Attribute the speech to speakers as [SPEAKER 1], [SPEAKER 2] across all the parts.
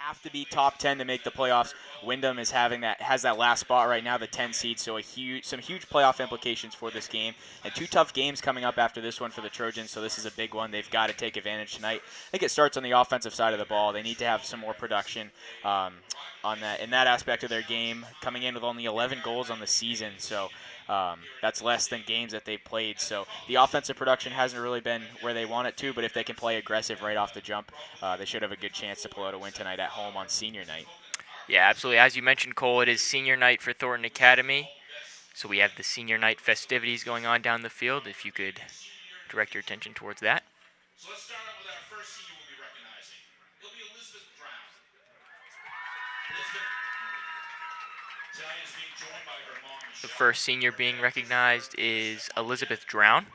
[SPEAKER 1] have to be top 10 to make the playoffs. Windham has that last spot right now, the 10 seed, so some huge playoff implications for this game. And two tough games coming up after this one for the Trojans, so this is a big one. They've got to take advantage tonight. I think it starts on the offensive side of the ball. They need to have some more production in that aspect of their game, coming in with only 11 goals on the season, so that's less than games that they've played. So the offensive production hasn't really been where they want it to, but if they can play aggressive right off the jump, they should have a good chance to pull out a win tonight at home on senior night.
[SPEAKER 2] Yeah, absolutely. As you mentioned, Cole, it is senior night for Thornton Academy. So we have the senior night festivities going on down the field. If you could direct your attention towards that.
[SPEAKER 3] So let's start out with our first senior we'll be recognizing. It'll be Elizabeth Brown. Elizabeth tonight is being joined by her mom, Michelle.
[SPEAKER 2] The first senior being recognized is Elizabeth Drown.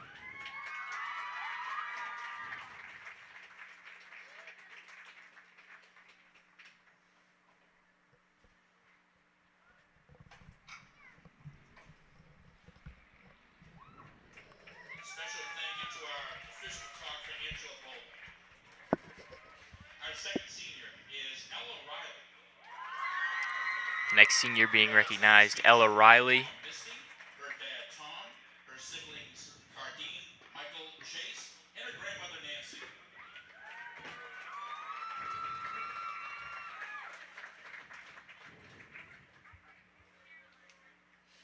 [SPEAKER 3] Special thank you to our official photographer, Angela Bowler. Our second senior is Ella Riley.
[SPEAKER 2] The next senior being recognized, Ella Riley.
[SPEAKER 3] Misty, her dad Tom, her siblings Cardine, Michael, Chase, and her grandmother Nancy.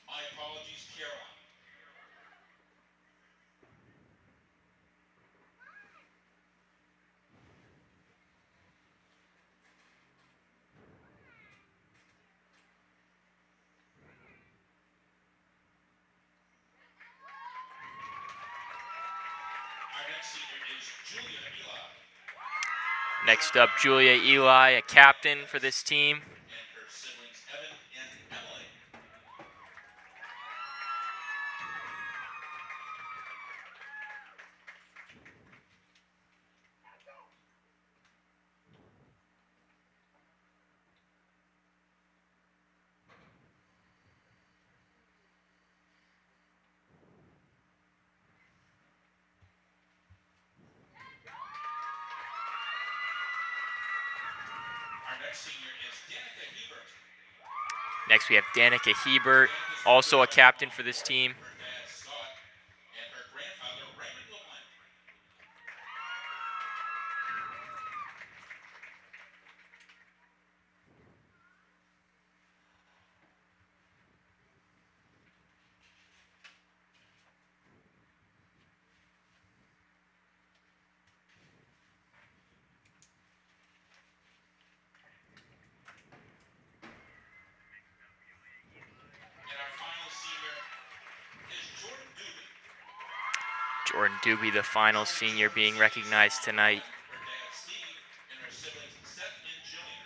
[SPEAKER 3] My apologies, Caroline. Our next senior is Julia Eli.
[SPEAKER 2] Next up, Julia Eli, a captain for this team.
[SPEAKER 3] And her siblings Evan and Emily. Our next senior is Danica Hebert.
[SPEAKER 2] Next, we have Danica Hebert, also a captain for this team.
[SPEAKER 3] Her dad Scott and her grandfather Raymond LeBlanc. And our final senior is Jordan Doobie.
[SPEAKER 2] Jordan Doobie, the final senior being recognized tonight.
[SPEAKER 3] Her dad Steve and her siblings Seth and Jillian.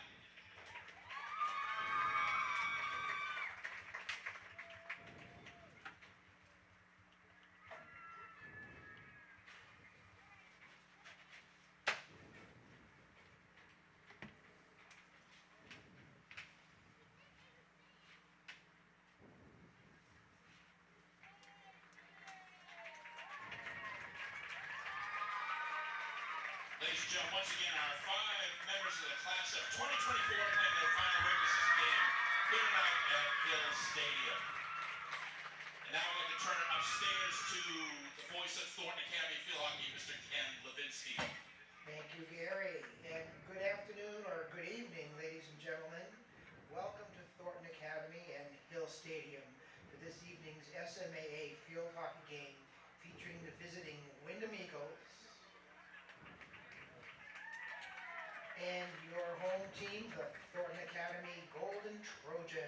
[SPEAKER 3] Ladies and gentlemen, once again, our 5 members of the class of 2024 playing their final regular season game here tonight at Hill Stadium. And now I'd like to turn it upstairs to the voice of Thornton Academy Field Hockey, Mr. Ken Levinsky.
[SPEAKER 4] Thank you, Gary, and good afternoon or good evening, ladies and gentlemen. Welcome to Thornton Academy and Hill Stadium for this evening's SMAA Field Hockey game featuring the visiting Windham Eagles and your home team, the Thornton Academy Golden Trojans.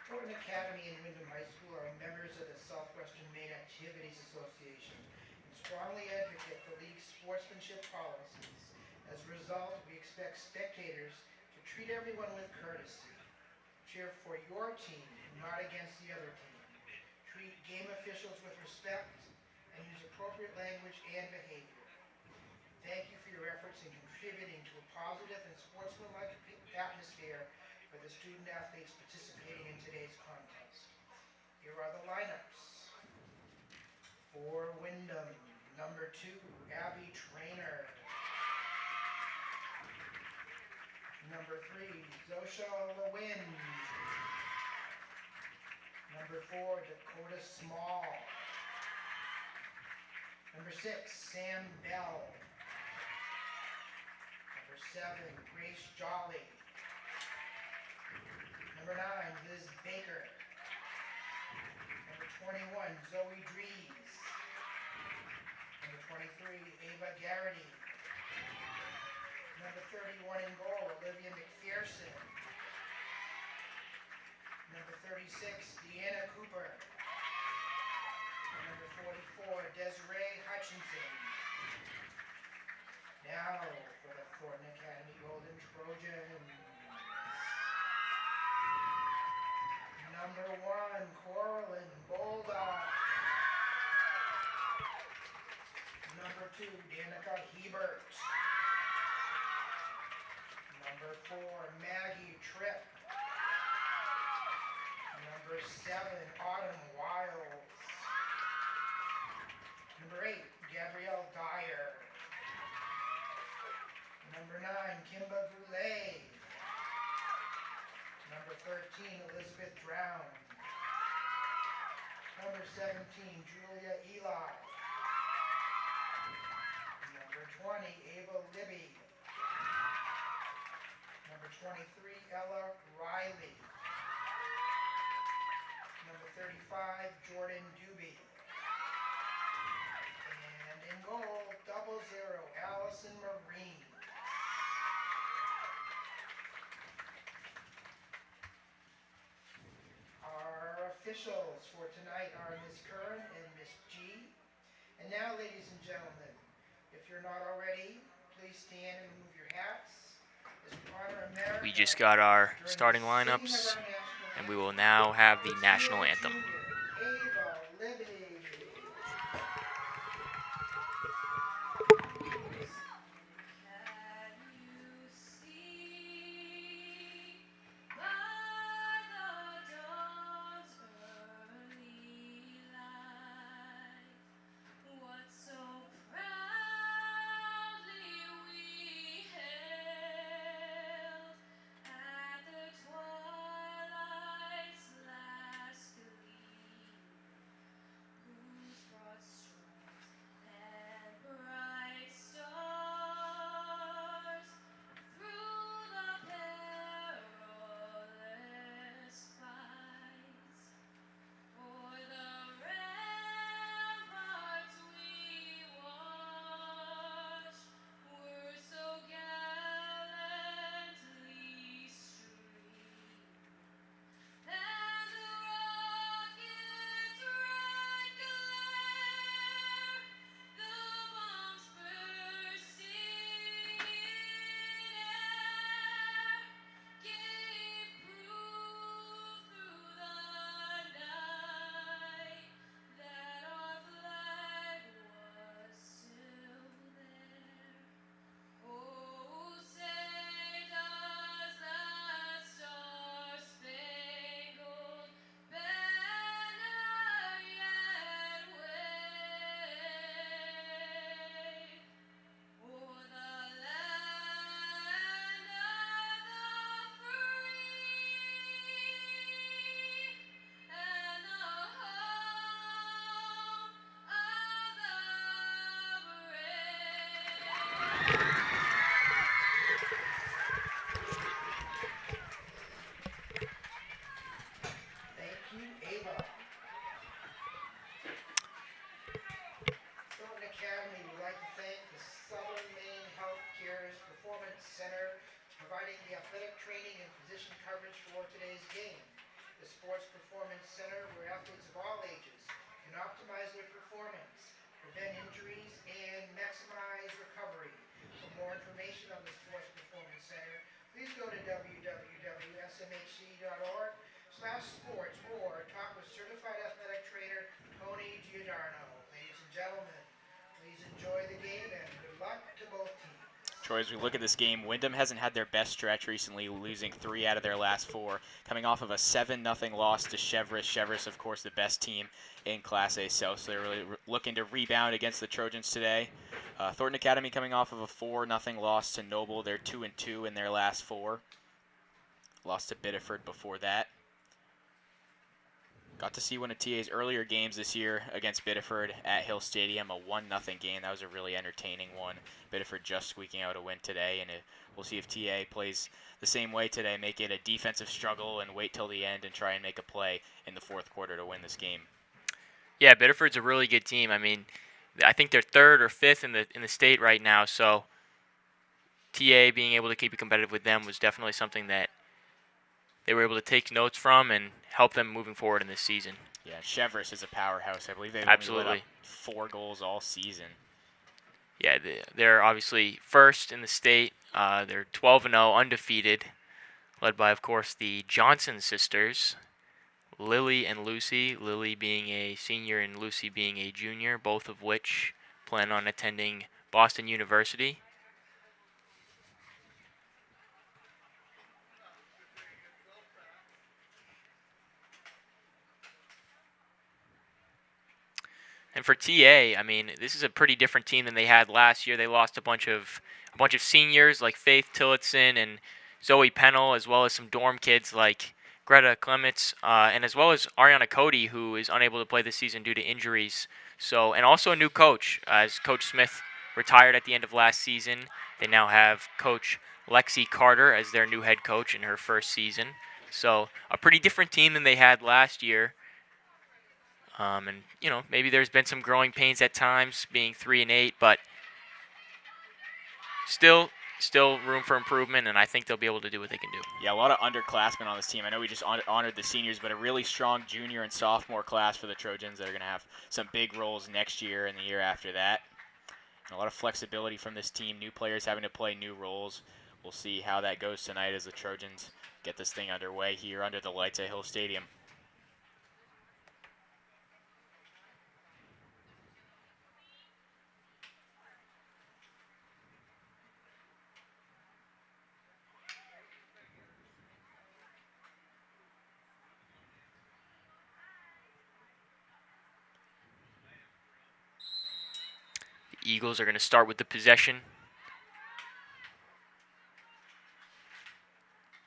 [SPEAKER 4] Thornton Academy and Windham High School are members of the Southwestern Maine Activities Association and strongly advocate the league's sportsmanship policies. As a result, we expect spectators to treat everyone with courtesy. Cheer for your team, not against the other team. Treat game officials with respect and use appropriate language and behavior. Thank you for your efforts in contributing to a positive and sportsmanlike atmosphere for the student athletes participating in today's contest. Here are the lineups. For Windham, Number 2, Abby Trainer. Number 3, Zosha Lewin. Number 4, Dakota Small. Number 6, Sam Bell. Number 7, Grace Jolly. Number 9, Liz Baker. Number 21, Zoe Dries. Number 23, Ava Garrity. Number 31 in goal, Olivia McPherson. Number 36, Deanna Cooper. Number 44, Desiree Hutchinson. Now for the Thornton Academy Golden Trojans. Number 1, Coraline Bolda. Number 2, Danica Hebert. Number 4, Maggie Tripp. Number 7, Autumn Wiles. Number 8, Gabrielle Dyer. Number 9, Kimba Goulet. Number 13, Elizabeth Drown. Number 17, Julia Eli. Number 20, Ava Libby. Number 23, Ella Riley. Number 35, Jordan Doobie. And in goal, 00, Allison Marine. Our officials for tonight are Miss Curran and Miss G. And now, ladies and gentlemen, if you're not already, please stand and remove your hats. As we honor America
[SPEAKER 2] We just got our
[SPEAKER 4] during the
[SPEAKER 2] starting
[SPEAKER 4] singing of our
[SPEAKER 2] lineups,
[SPEAKER 4] national
[SPEAKER 2] and
[SPEAKER 4] anthem.
[SPEAKER 2] we will now have the national
[SPEAKER 4] Senior
[SPEAKER 2] anthem.
[SPEAKER 4] Ava Libby. Academy would like to thank the Southern Maine Health Care's Performance Center for providing the athletic training and position coverage for today's game. The Sports Performance Center, where athletes of all ages can optimize their performance, prevent injuries, and maximize recovery. For more information on the Sports Performance Center, please go to www.smhc.org/sports or talk with certified athletic trainer Tony Giordano. Ladies and gentlemen, please enjoy the game and good luck to both teams.
[SPEAKER 1] Troy, as we look at this game, Windham hasn't had their best stretch recently, losing 3 out of their last 4, coming off of a 7-0 loss to Cheverus. Cheverus, of course, the best team in Class A South, so they're really looking to rebound against the Trojans today. Thornton Academy coming off of a 4-0 loss to Noble. They're 2-2 in their last 4. Lost to Biddeford before that. Got to see one of TA's earlier games this year against Biddeford at Hill Stadium, a 1-0 game. That was a really entertaining one. Biddeford just squeaking out a win today, and we'll see if TA plays the same way today, make it a defensive struggle and wait till the end and try and make a play in the fourth quarter to win this game.
[SPEAKER 2] Yeah, Biddeford's a really good team. I mean, I think they're 3rd or 5th in the state right now, so TA being able to keep it competitive with them was definitely something that they were able to take notes from and help them moving forward in this season.
[SPEAKER 1] Yeah, Cheverus is a powerhouse. I believe they've
[SPEAKER 2] Absolutely
[SPEAKER 1] only let up 4 goals all season.
[SPEAKER 2] Yeah, they're obviously first in the state. They're 12-0, undefeated, led by, of course, the Johnson sisters, Lily and Lucy. Lily being a senior and Lucy being a junior, both of which plan on attending Boston University. And for TA, I mean, this is a pretty different team than they had last year. They lost a bunch of seniors like Faith Tillotson and Zoe Pennell, as well as some dorm kids like Greta Clements, and as well as Ariana Cody, who is unable to play this season due to injuries. So, and also a new coach, as Coach Smith retired at the end of last season. They now have Coach Lexi Carter as their new head coach in her first season. So, a pretty different team than they had last year. And, you know, maybe there's been some growing pains at times, being 3-8, but still room for improvement, and I think they'll be able to do what they can do.
[SPEAKER 1] Yeah, a lot of underclassmen on this team. I know we just honored the seniors, but a really strong junior and sophomore class for the Trojans that are going to have some big roles next year and the year after that. And a lot of flexibility from this team, new players having to play new roles. We'll see how that goes tonight as the Trojans get this thing underway here under the lights at Hill Stadium.
[SPEAKER 2] The Eagles are going to start with the possession.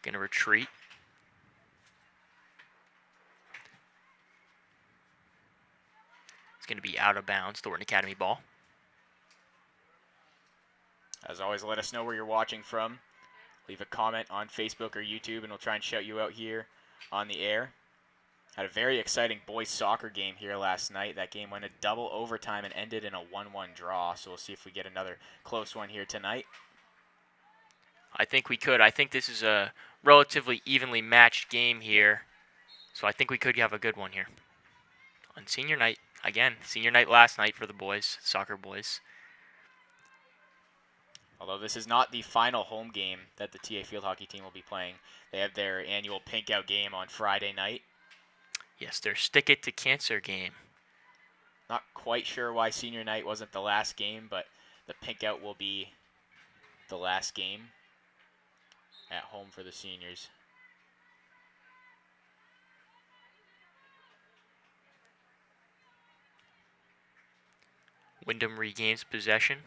[SPEAKER 2] Going to retreat. It's going to be out of bounds, Thornton Academy ball.
[SPEAKER 1] As always, let us know where you're watching from. Leave a comment on Facebook or YouTube, and we'll try and shout you out here on the air. Had a very exciting boys soccer game here last night. That game went a double overtime and ended in a 1-1 draw. So we'll see if we get another close one here tonight.
[SPEAKER 2] I think we could. I think this is a relatively evenly matched game here. So I think we could have a good one here. On senior night, again, senior night last night for the boys, soccer boys.
[SPEAKER 1] Although this is not the final home game that the TA field hockey team will be playing. They have their annual pink out game on Friday night.
[SPEAKER 2] Yes, their Stick It to Cancer game.
[SPEAKER 1] Not quite sure why senior night wasn't the last game, but the pink out will be the last game at home for the seniors.
[SPEAKER 2] Windham regains possession.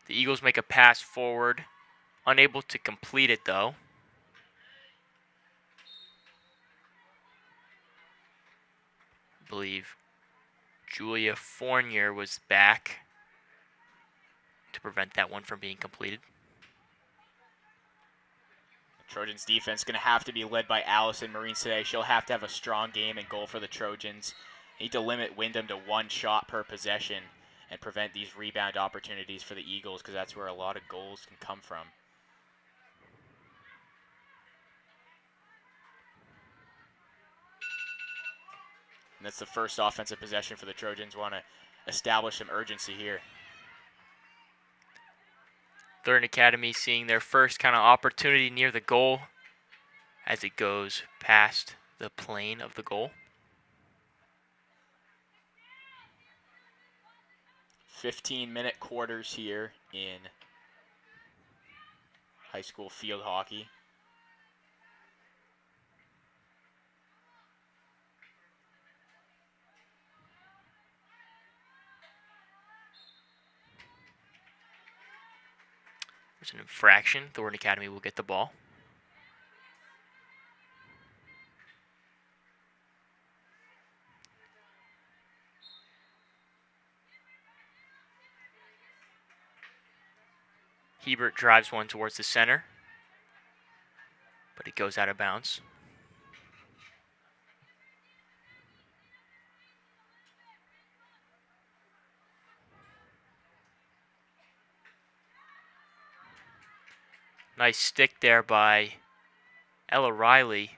[SPEAKER 2] The Eagles make a pass forward, unable to complete it though. I believe Julia Fournier was back to prevent that one from being completed.
[SPEAKER 1] Trojans defense going to have to be led by Allison Marines today. She'll have to have a strong game and goal for the Trojans. Need to limit Windham to 1 shot per possession and prevent these rebound opportunities for the Eagles, because that's where a lot of goals can come from. And that's the first offensive possession for the Trojans. Want to establish some urgency here.
[SPEAKER 2] Thornton Academy seeing their first kind of opportunity near the goal as it goes past the plane of the goal.
[SPEAKER 1] 15-minute quarters here in high school field hockey.
[SPEAKER 2] There's an infraction. Thornton Academy will get the ball. Hebert drives one towards the center, but it goes out of bounds. Nice stick there by Ella Riley.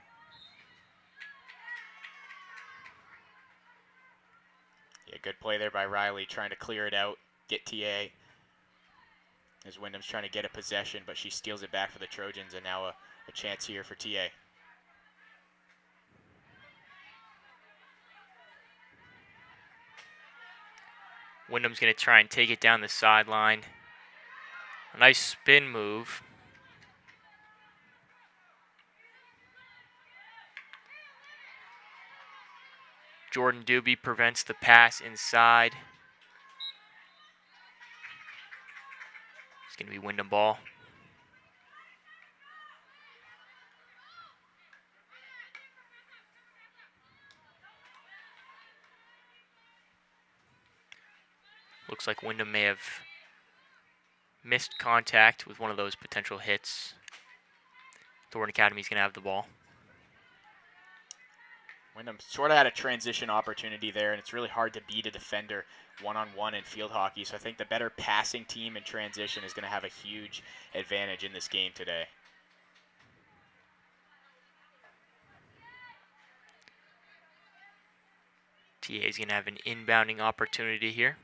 [SPEAKER 1] Yeah, good play there by Riley, trying to clear it out, get TA. As Windham's trying to get a possession, but she steals it back for the Trojans, and now a chance here for TA.
[SPEAKER 2] Windham's going to try and take it down the sideline. A nice spin move. Jordan Doobie prevents the pass inside. It's going to be Windham ball. Looks like Windham may have missed contact with one of those potential hits. Thornton Academy's going to have the ball.
[SPEAKER 1] Windham sort of had a transition opportunity there, and it's really hard to beat a defender one-on-one in field hockey. So I think the better passing team in transition is going to have a huge advantage in this game today.
[SPEAKER 2] TA is going to have an inbounding opportunity here.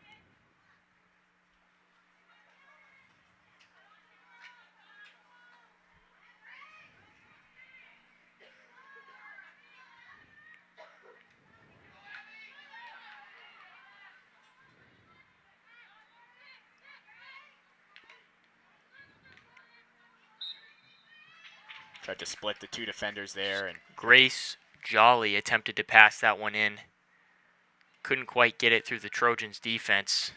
[SPEAKER 1] Tried to split the two defenders there, and
[SPEAKER 2] Grace Jolly attempted to pass that one in. Couldn't quite get it through the Trojans' defense.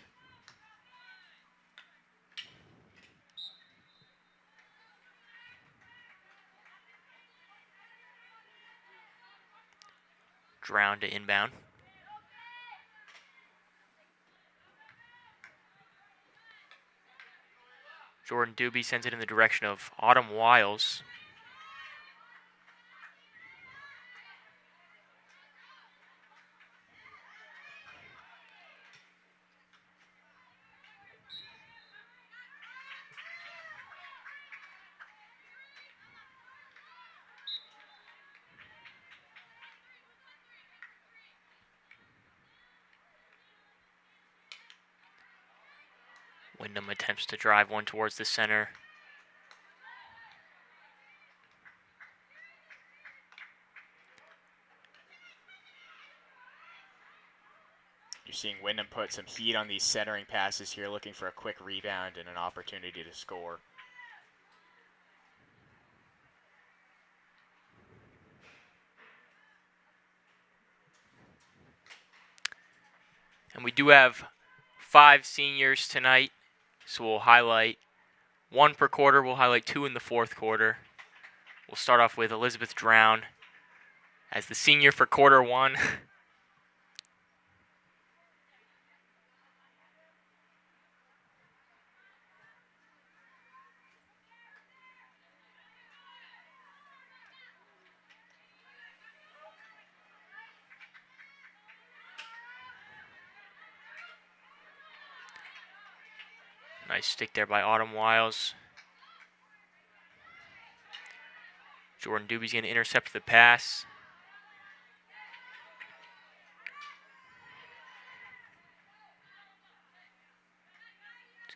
[SPEAKER 2] Drown to inbound. Jordan Doobie sends it in the direction of Autumn Wiles. Windham attempts to drive one towards the center.
[SPEAKER 1] you're seeing Windham put some heat on these centering passes here, looking for a quick rebound and an opportunity to score.
[SPEAKER 2] And we do have 5 seniors tonight, so we'll highlight 1 per quarter. We'll highlight 2 in the 4th quarter. We'll start off with Elizabeth Drown as the senior for quarter 1. Nice stick there by Autumn Wiles. Jordan Doobie's going to intercept the pass.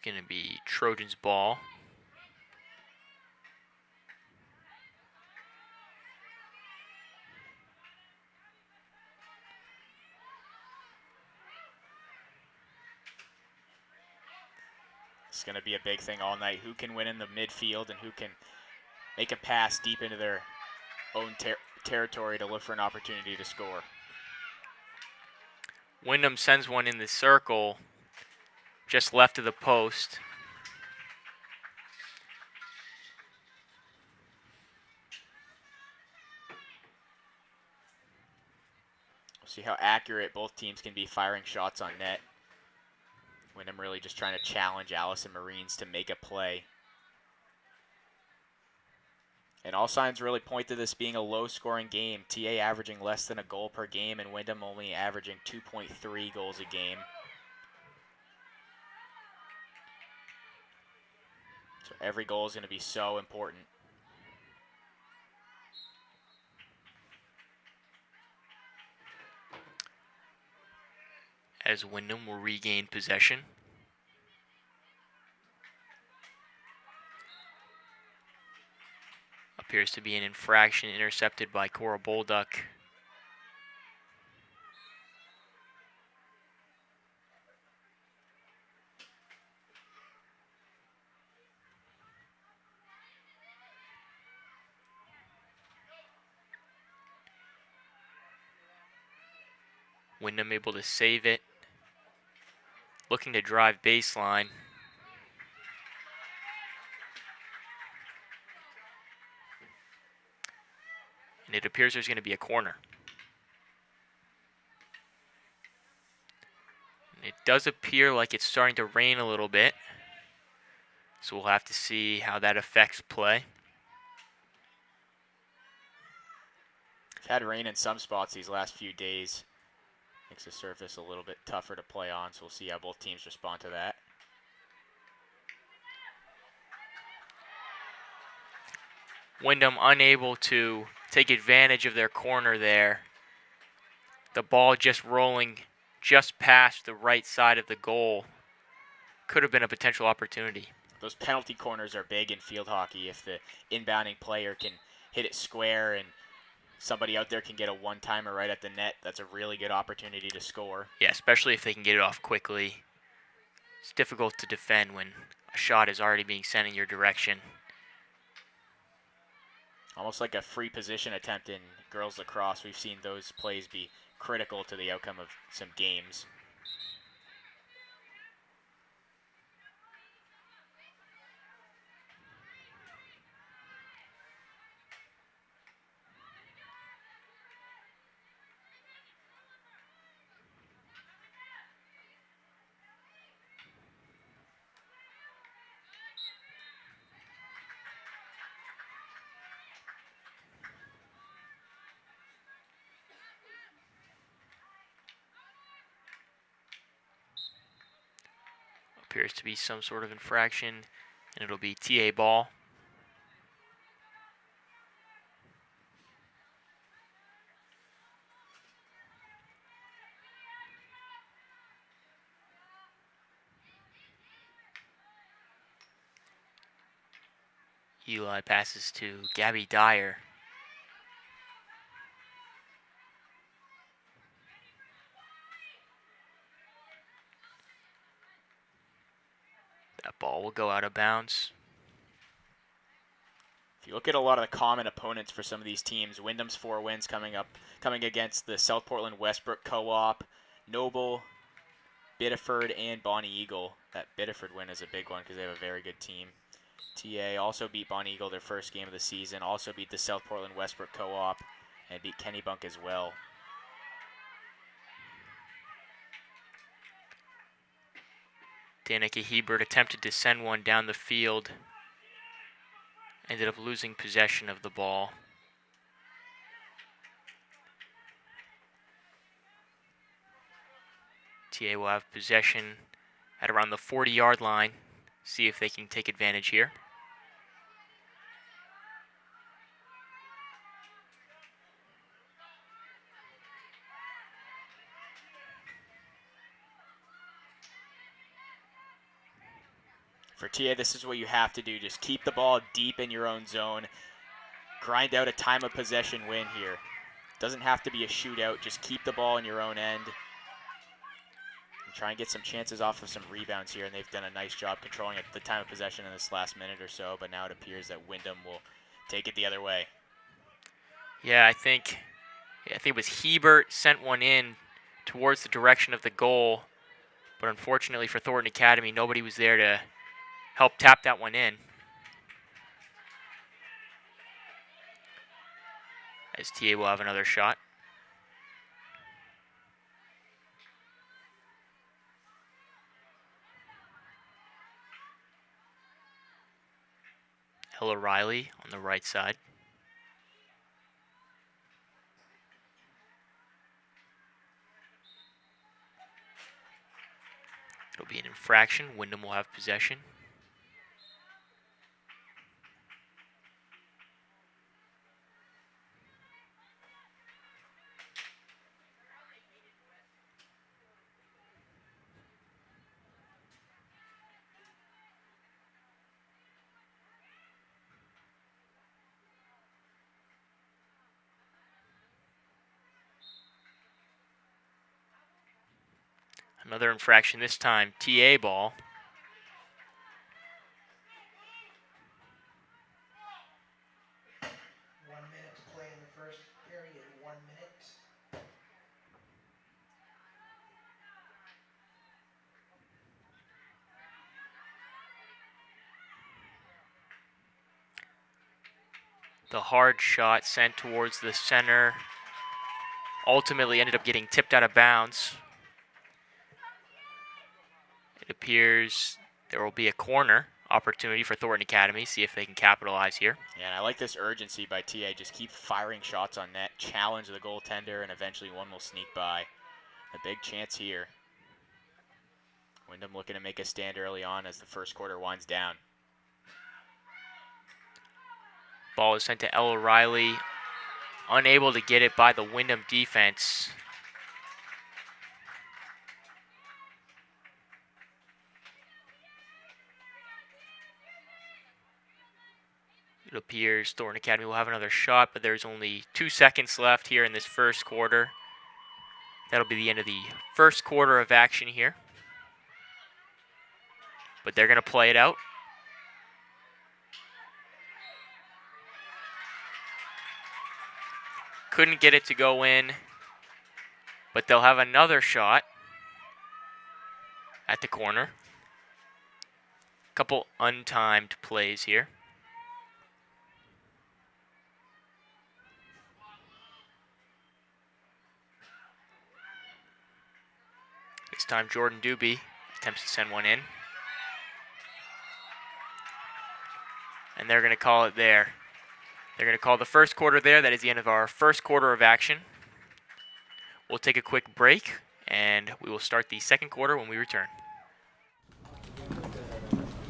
[SPEAKER 2] It's going to be Trojans ball.
[SPEAKER 1] It's going to be a big thing all night. Who can win in the midfield and who can make a pass deep into their own territory to look for an opportunity to score.
[SPEAKER 2] Windham sends one in the circle, just left of the post.
[SPEAKER 1] We'll see how accurate both teams can be firing shots on net. Windham really just trying to challenge Allison Marines to make a play. And all signs really point to this being a low-scoring game. TA averaging less than a goal per game, and Windham only averaging 2.3 goals a game. So every goal is going to be so important.
[SPEAKER 2] As Windham will regain possession. Appears to be an infraction intercepted by Cora Bolduck. Windham able to save it. Looking to drive baseline. And it appears there's going to be a corner. And it does appear like it's starting to rain a little bit. So we'll have to see how that affects play.
[SPEAKER 1] We've had rain in some spots these last few days. Makes the surface a little bit tougher to play on, so we'll see how both teams respond to that.
[SPEAKER 2] Windham unable to take advantage of their corner there. The ball just rolling just past the right side of the goal. Could have been a potential opportunity.
[SPEAKER 1] Those penalty corners are big in field hockey. If the inbounding player can hit it square and somebody out there can get a one-timer right at the net, that's a really good opportunity to score.
[SPEAKER 2] Yeah, especially if they can get it off quickly. It's difficult to defend when a shot is already being sent in your direction.
[SPEAKER 1] Almost like a free position attempt in girls lacrosse. We've seen those plays be critical to the outcome of some games.
[SPEAKER 2] Appears to be some sort of infraction, and it'll be TA ball. Eli passes to Gabby Dyer. That ball will go out of bounds.
[SPEAKER 1] If you look at a lot of the common opponents for some of these teams, Windham's 4 wins coming against the South Portland Westbrook Co-op, Noble, Biddeford, and Bonnie Eagle. That Biddeford win is a big one because they have a very good team. TA also beat Bonnie Eagle their first game of the season, also beat the South Portland Westbrook Co-op, and beat Kennebunk as well.
[SPEAKER 2] Danica Hebert attempted to send one down the field. Ended up losing possession of the ball. TA will have possession at around the 40-yard line. See if they can take advantage here.
[SPEAKER 1] For TA, this is what you have to do. Just keep the ball deep in your own zone. Grind out a time of possession win here. Doesn't have to be a shootout. Just keep the ball in your own end. And try and get some chances off of some rebounds here, and they've done a nice job controlling the time of possession in this last minute or so, but now it appears that Windham will take it the other way.
[SPEAKER 2] Yeah, I think it was Hebert sent one in towards the direction of the goal, but unfortunately for Thornton Academy, nobody was there to help tap that one in. As TA will have another shot. Ella Riley on the right side. It'll be an infraction. Windham will have possession. Another infraction, this time TA ball.
[SPEAKER 4] To play in the first period, 1 minute.
[SPEAKER 2] The hard shot sent towards the center. Ultimately ended up getting tipped out of bounds. It appears there will be a corner opportunity for Thornton Academy. See if they can capitalize here.
[SPEAKER 1] Yeah, and I like this urgency by TA. Just keep firing shots on net, challenge the goaltender, and eventually one will sneak by. A big chance here. Windham looking to make a stand early on as the first quarter winds down.
[SPEAKER 2] Ball is sent to Ella Riley. Unable to get it by the Windham defense. It appears Thornton Academy will have another shot, but there's only 2 seconds left here in this first quarter. That'll be the end of the first quarter of action here. But they're going to play it out. Couldn't get it to go in, but they'll have another shot at the corner. Couple untimed plays here. This time Jordan Doobie attempts to send one in. And they're going to call it there. They're going to call the first quarter there. That is the end of our first quarter of action. We'll take a quick break, and we will start the second quarter when we return.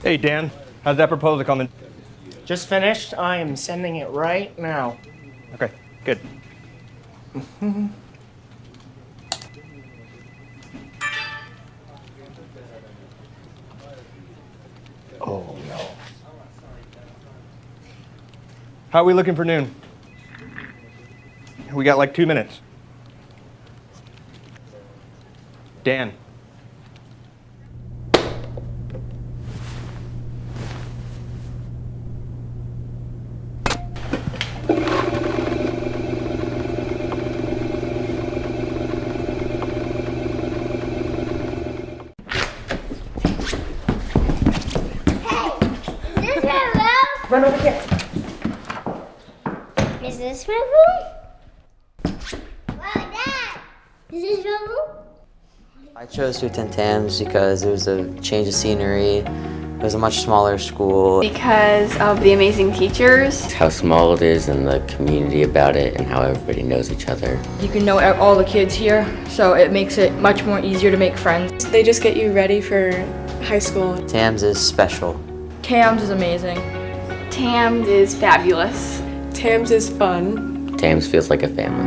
[SPEAKER 5] Hey, Dan, how's that proposal coming?
[SPEAKER 6] Just finished. I am sending it right now.
[SPEAKER 5] Okay, good. Oh, no. How are we looking for noon? We got like 2 minutes. Dan.
[SPEAKER 6] Run over here.
[SPEAKER 7] Is this my room? Wow, Dad! Is this your room?
[SPEAKER 8] I chose to attend TAMS because it was a change of scenery. It was a much smaller school.
[SPEAKER 9] Because of the amazing teachers.
[SPEAKER 10] How small it is and the community about it and how everybody knows each other.
[SPEAKER 11] You can know all the kids here, so it makes it much more easier to make friends.
[SPEAKER 12] They just get you ready for high school.
[SPEAKER 8] TAMS is special.
[SPEAKER 11] TAMS is amazing.
[SPEAKER 9] TAMS is fabulous.
[SPEAKER 12] TAMS is fun.
[SPEAKER 10] TAMS feels like a family.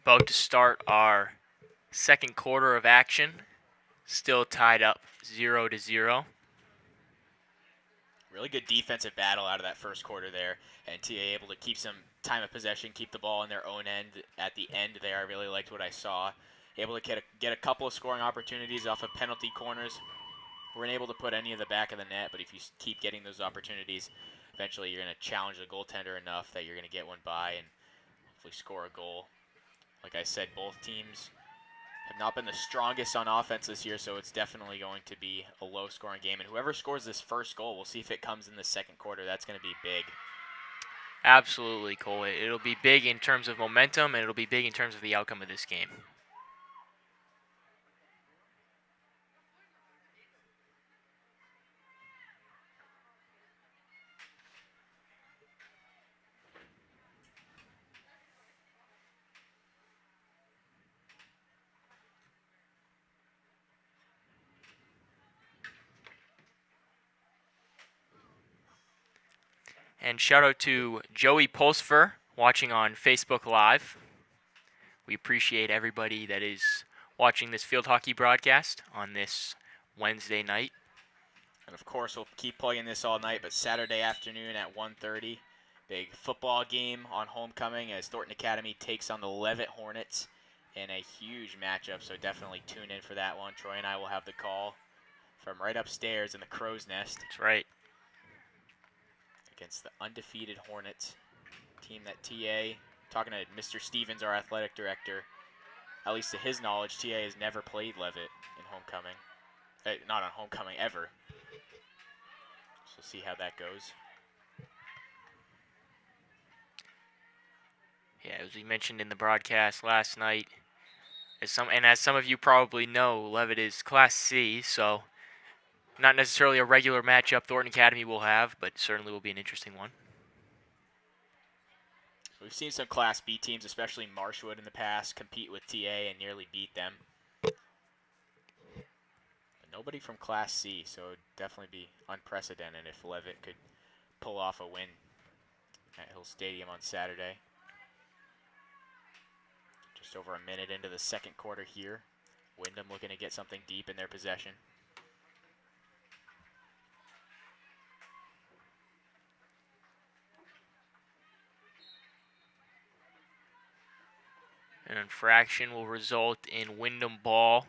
[SPEAKER 2] About to start our second quarter of action. Still tied up 0-0.
[SPEAKER 1] Really good defensive battle out of that first quarter there, and TA able to keep some time of possession, keep the ball in their own end at the end there. I really liked what I saw. Able to get a couple of scoring opportunities off of penalty corners. Weren't able to put any of the back of the net, but if you keep getting those opportunities, eventually you're going to challenge the goaltender enough that you're going to get one by and hopefully score a goal. Like I said, both teams have not been the strongest on offense this year, so it's definitely going to be a low-scoring game. And whoever scores this first goal, we'll see if it comes in the second quarter. That's going to be big.
[SPEAKER 2] Absolutely, Cole. It'll be big in terms of momentum, and it'll be big in terms of the outcome of this game. And shout out to Joey Pulsfer watching on Facebook Live. We appreciate everybody that is watching this field hockey broadcast on this Wednesday night.
[SPEAKER 1] And of course, we'll keep playing this all night, but Saturday afternoon at 1:30, big football game on homecoming as Thornton Academy takes on the Leavitt Hornets in a huge matchup, so definitely tune in for that one. Troy and I will have the call from right upstairs in the Crow's Nest.
[SPEAKER 2] That's right.
[SPEAKER 1] Against the undefeated Hornets, team that TA, talking to Mr. Stevens, our athletic director, at least to his knowledge, TA has never played Leavitt in homecoming. Not on homecoming, ever. So we'll see how that goes.
[SPEAKER 2] Yeah, as we mentioned in the broadcast last night, as some of you probably know, Leavitt is Class C, so not necessarily a regular matchup Thornton Academy will have, but certainly will be an interesting one.
[SPEAKER 1] We've seen some Class B teams, especially Marshwood in the past, compete with TA and nearly beat them. But nobody from Class C, so it would definitely be unprecedented if Leavitt could pull off a win at Hill Stadium on Saturday. Just over a minute into the second quarter here. Windham looking to get something deep in their possession.
[SPEAKER 2] An infraction will result in Windham ball.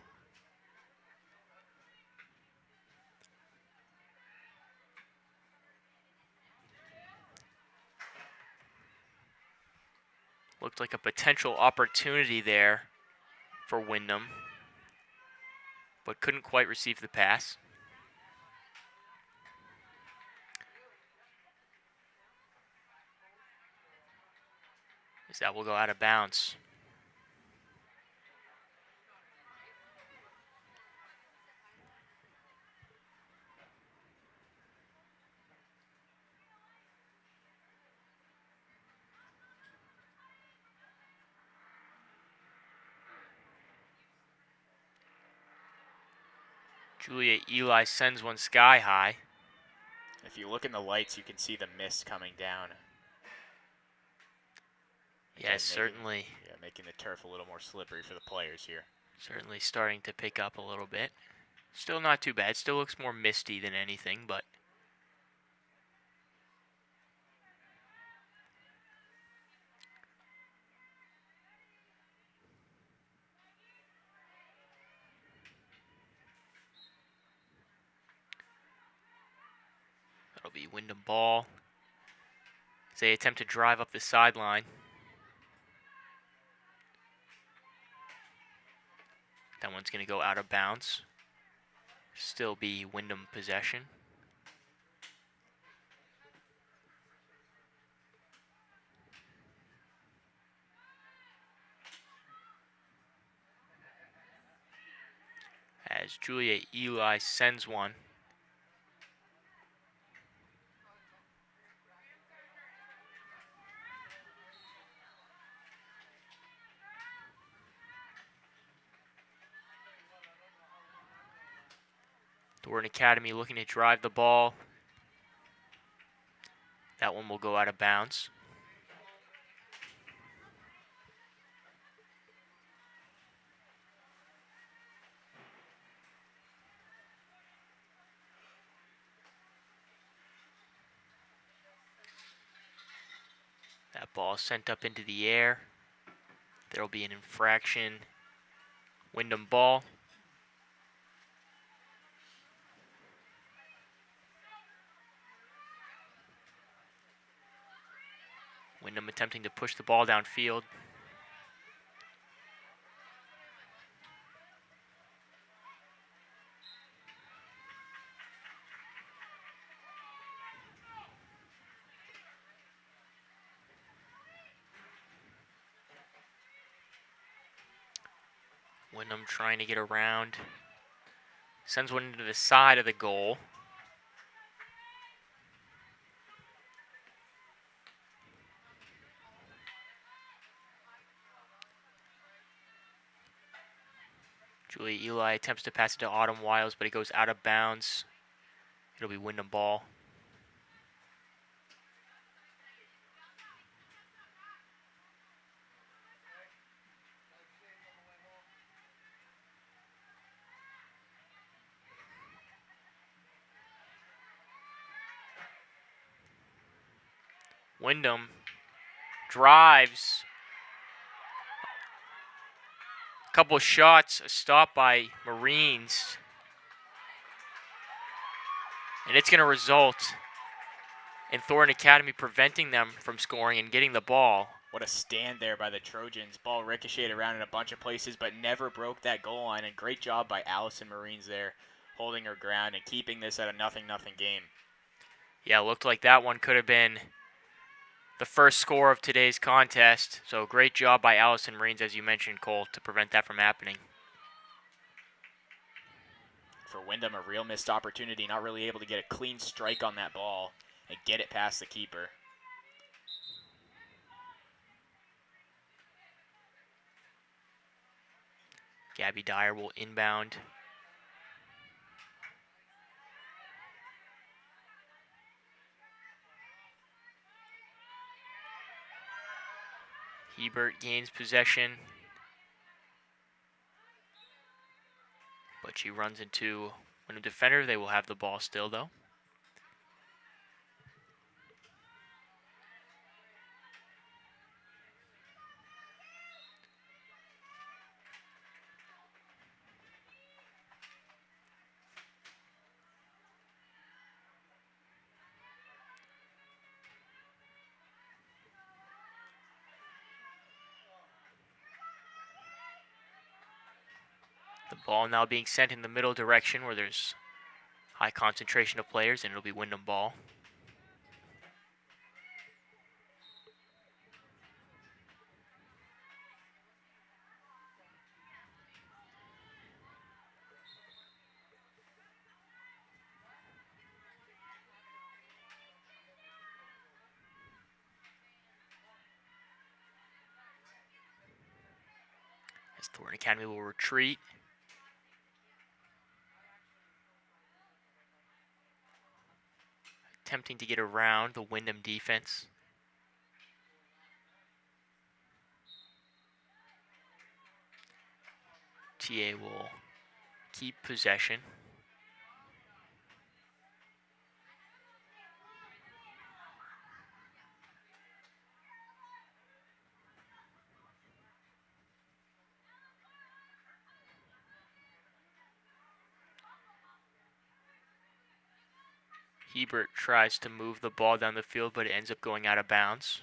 [SPEAKER 2] Looked like a potential opportunity there for Windham, but couldn't quite receive the pass. As that will go out of bounds. Julia Eli sends one sky high.
[SPEAKER 1] If you look in the lights, you can see the mist coming down. Again,
[SPEAKER 2] Yes, certainly.
[SPEAKER 1] Making the turf a little more slippery for the players here.
[SPEAKER 2] Certainly starting to pick up a little bit. Still not too bad. Still looks more misty than anything, but that'll be Windham ball. As they attempt to drive up the sideline. That one's going to go out of bounds. Still be Windham possession. As Julia Eli sends one. Thornton Academy looking to drive the ball. That one will go out of bounds. That ball sent up into the air. There will be an infraction. Windham ball. Windham attempting to push the ball downfield. Windham trying to get around. Sends one into the side of the goal. Julia Eli attempts to pass it to Autumn Wiles, but it goes out of bounds. It'll be Windham ball. Windham drives. A couple of shots, a stop by Marines. And it's going to result in Thornton Academy preventing them from scoring and getting the ball.
[SPEAKER 1] What a stand there by the Trojans. Ball ricocheted around in a bunch of places, but never broke that goal line. And great job by Allison Marines there, holding her ground and keeping this at a 0-0 game.
[SPEAKER 2] Yeah, it looked like that one could have been the first score of today's contest. So great job by Allison Marines, as you mentioned, Cole, to prevent that from happening.
[SPEAKER 1] For Windham, a real missed opportunity, not really able to get a clean strike on that ball and get it past the keeper.
[SPEAKER 2] Gabby Dyer will inbound. Hebert gains possession. But she runs into a defender. They will have the ball still, though. The ball now being sent in the middle direction where there's high concentration of players, and it'll be Windham ball. As Thornton Academy will retreat. Attempting to get around the Windham defense. TA will keep possession. Hebert tries to move the ball down the field, but it ends up going out of bounds.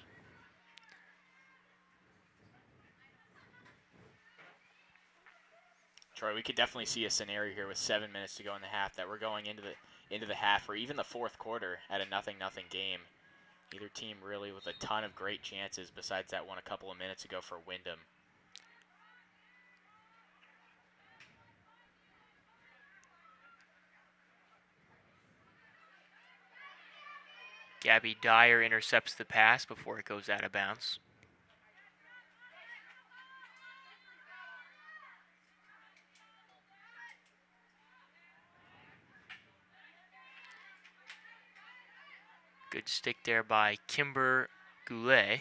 [SPEAKER 1] Troy, we could definitely see a scenario here with 7 minutes to go in the half that we're going into the half or even the fourth quarter at a 0-0 game. Neither team really with a ton of great chances besides that one a couple of minutes ago for Windham.
[SPEAKER 2] Gabby Dyer intercepts the pass before it goes out of bounds. Good stick there by Kimber Goulet.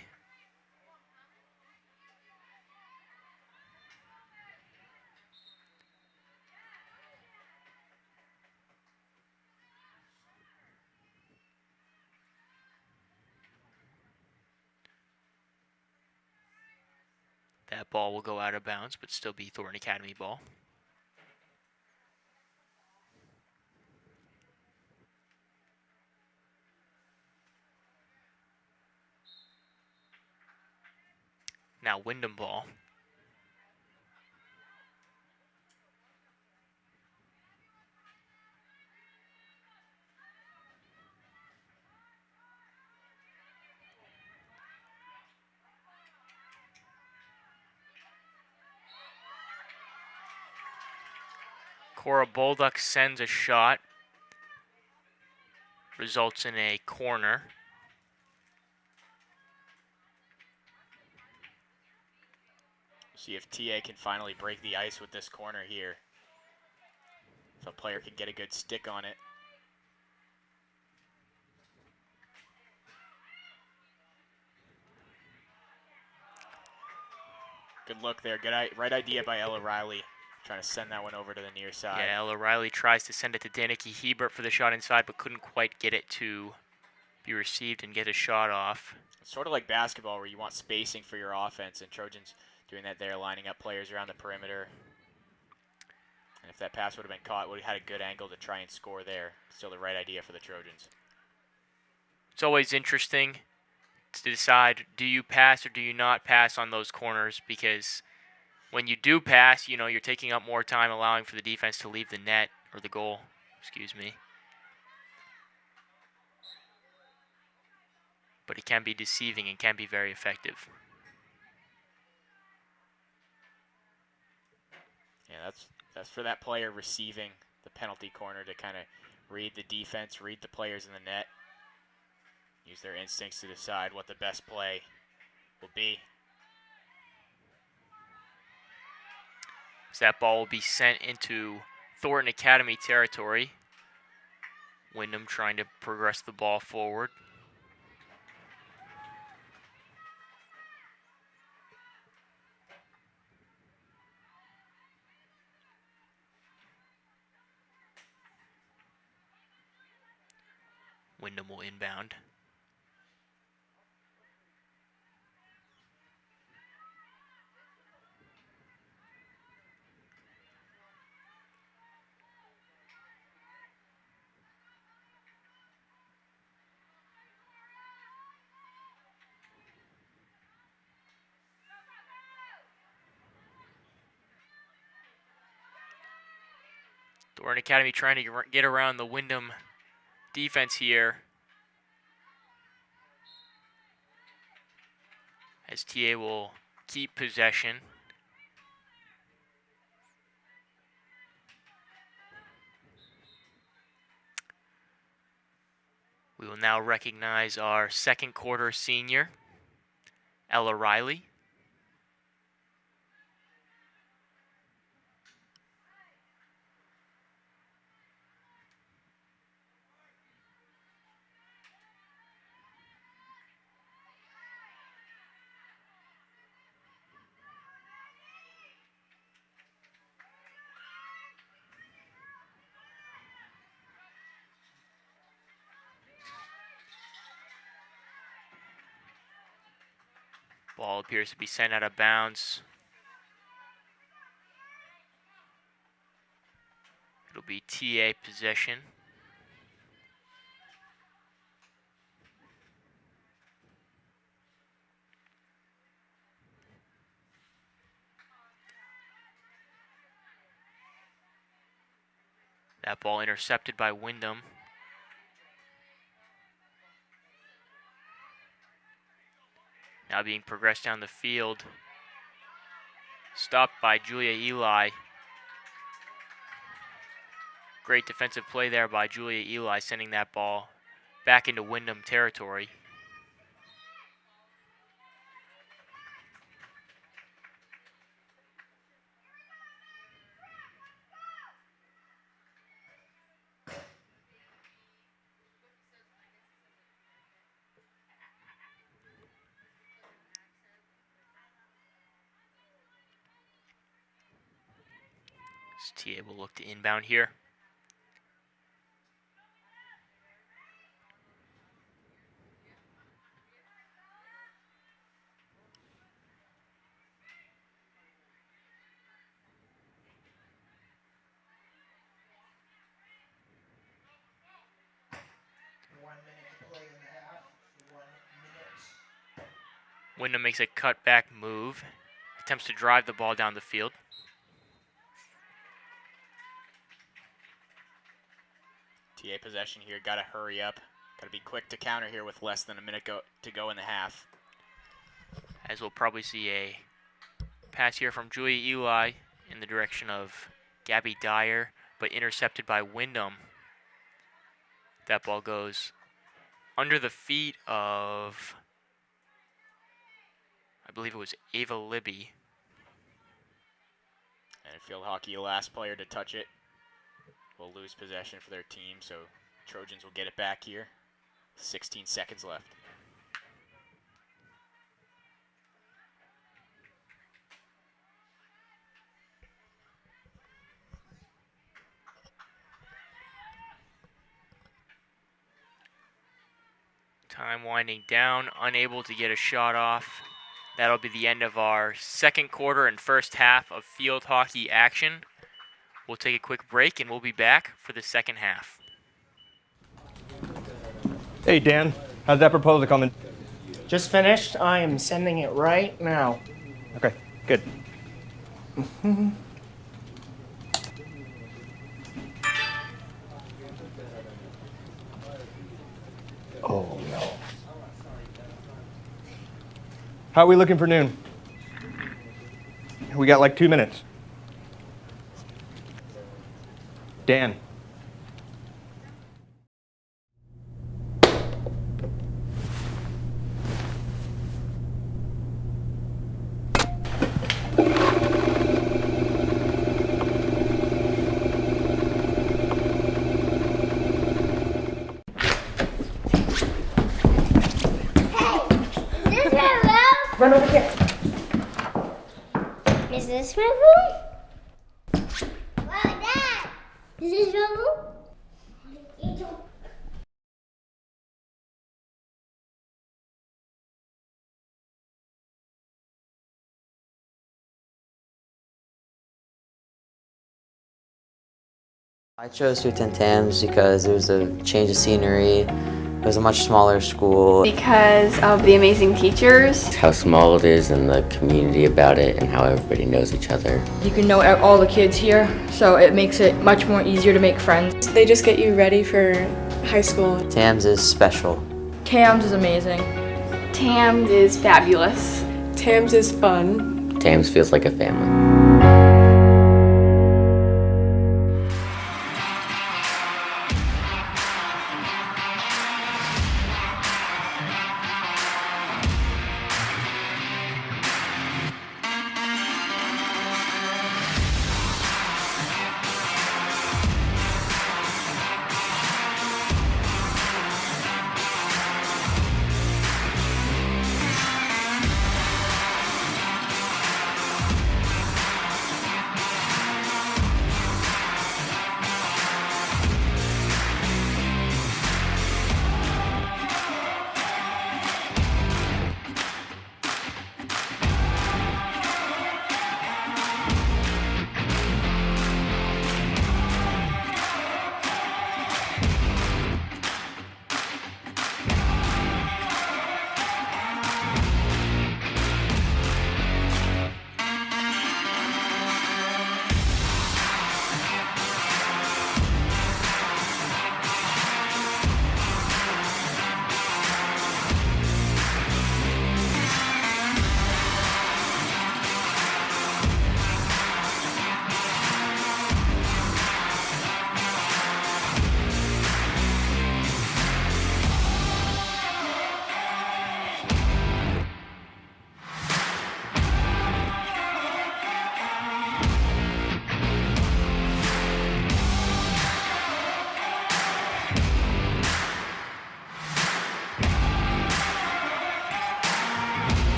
[SPEAKER 2] That ball will go out of bounds, but still be Thornton Academy ball. Now Windham ball. Cora Bolduck sends a shot. Results in a corner.
[SPEAKER 1] See if TA can finally break the ice with this corner here. If a player can get a good stick on it. Good look there. Good right idea by Ella Riley. Trying to send that one over to the near side.
[SPEAKER 2] Yeah, Ella Riley tries to send it to Danica Hebert for the shot inside, but couldn't quite get it to be received and get a shot off.
[SPEAKER 1] It's sort of like basketball where you want spacing for your offense, and Trojans doing that there, lining up players around the perimeter. And if that pass would have been caught, would have had a good angle to try and score there. Still the right idea for the Trojans.
[SPEAKER 2] It's always interesting to decide, do you pass or do you not pass on those corners? Because when you do pass, you know, you're taking up more time, allowing for the defense to leave the net, or the goal, excuse me. But it can be deceiving and can be very effective.
[SPEAKER 1] Yeah, that's for that player receiving the penalty corner to kind of read the defense, read the players in the net, use their instincts to decide what the best play will be.
[SPEAKER 2] So that ball will be sent into Thornton Academy territory. Windham trying to progress the ball forward. Windham will inbound. Thornton Academy trying to get around the Windham defense here. As TA will keep possession. We will now recognize our second quarter senior, Ella Riley. Ball appears to be sent out of bounds. It'll be TA possession. That ball intercepted by Windham. Now being progressed down the field. Stopped by Julia Eli. Great defensive play there by Julia Eli, sending that ball back into Windham territory. TA will look to inbound here. Windham makes a cutback move, attempts to drive the ball down the field.
[SPEAKER 1] TA possession here, got to hurry up. Got to be quick to counter here with less than a minute to go in the half.
[SPEAKER 2] As we'll probably see a pass here from Julia Eli in the direction of Gabby Dyer, but intercepted by Windham. That ball goes under the feet of, I believe it was Ava Libby.
[SPEAKER 1] And field hockey, last player to touch it will lose possession for their team, so Trojans will get it back here. 16 seconds left.
[SPEAKER 2] Time winding down, unable to get a shot off. That'll be the end of our second quarter and first half of field hockey action. We'll take a quick break and we'll be back for the second half.
[SPEAKER 5] Hey, Dan. How's that proposal coming?
[SPEAKER 6] Just finished. I am sending it right now.
[SPEAKER 5] Okay, good. Oh, no. How are we looking for noon? We got like 2 minutes. Dan.
[SPEAKER 6] Run over here.
[SPEAKER 7] Is this my room? Wow, Dad! Is this your room?
[SPEAKER 8] I chose to attend TAMS because it was a change of scenery. It was a much smaller school.
[SPEAKER 9] Because of the amazing teachers.
[SPEAKER 10] How small it is and the community about it and how everybody knows each other.
[SPEAKER 11] You can know all the kids here, so it makes it much more easier to make friends.
[SPEAKER 12] They just get you ready for high school.
[SPEAKER 8] TAMS is special.
[SPEAKER 11] TAMS is amazing.
[SPEAKER 9] TAMS is fabulous.
[SPEAKER 12] TAMS is fun.
[SPEAKER 10] TAMS feels like a family.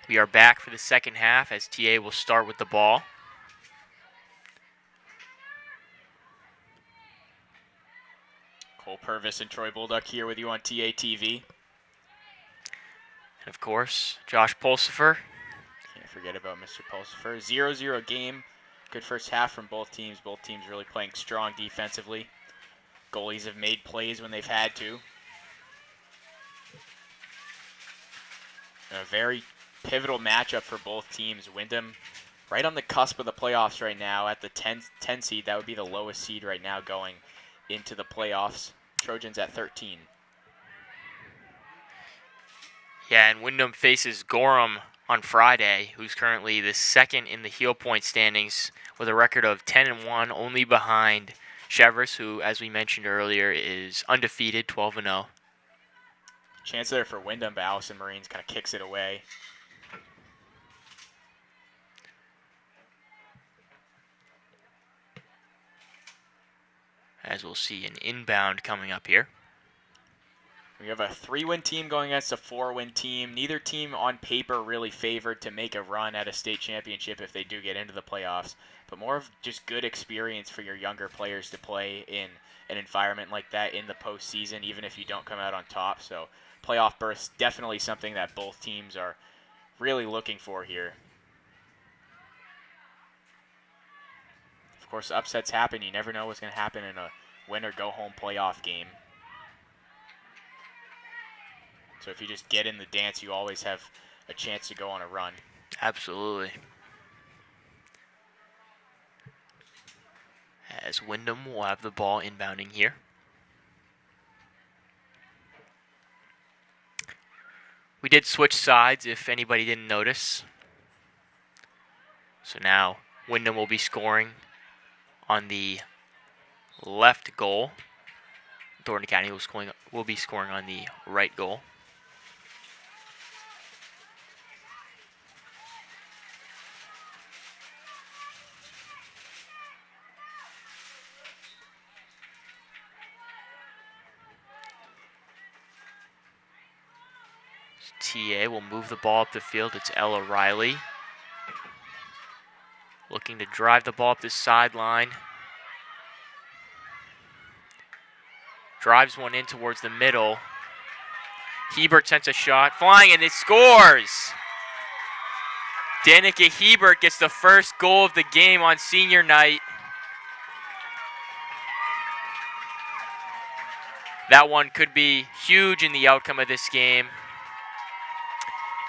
[SPEAKER 2] We are back for the second half as TA will start with the ball.
[SPEAKER 1] Cole Purvis and Troy Bulldog here with you on TA TV.
[SPEAKER 2] And of course, Josh Pulsifer.
[SPEAKER 1] Can't forget about Mr. Pulsifer. 0-0 game. Good first half from both teams. Both teams really playing strong defensively. Goalies have made plays when they've had to. And a very pivotal matchup for both teams. Windham right on the cusp of the playoffs right now at the 10 seed. That would be the lowest seed right now going into the playoffs. Trojans at 13.
[SPEAKER 2] Yeah, and Windham faces Gorham on Friday, who's currently the second in the heel point standings with a record of 10-1, only behind Chevrolet, who, as we mentioned earlier, is undefeated, 12-0.
[SPEAKER 1] Chance there for Windham, but Allison Marines kind of kicks it away.
[SPEAKER 2] As we'll see an inbound coming up here.
[SPEAKER 1] We have a 3-win team going against a 4-win team. Neither team on paper really favored to make a run at a state championship if they do get into the playoffs, but more of just good experience for your younger players to play in an environment like that in the postseason, even if you don't come out on top. So playoff berths, definitely something that both teams are really looking for here. Of course, upsets happen. You never know what's going to happen in a win or go home playoff game. So if you just get in the dance, you always have a chance to go on a run.
[SPEAKER 2] Absolutely. As Windham will have the ball inbounding here. We did switch sides if anybody didn't notice. So now Windham will be scoring on the left goal. Thornton Academy will be scoring on the right goal. TA will move the ball up the field. It's Ella Riley looking to drive the ball up the sideline. Drives one in towards the middle. Hebert sends a shot, flying, and it scores! Danica Hebert gets the first goal of the game on senior night. That one could be huge in the outcome of this game.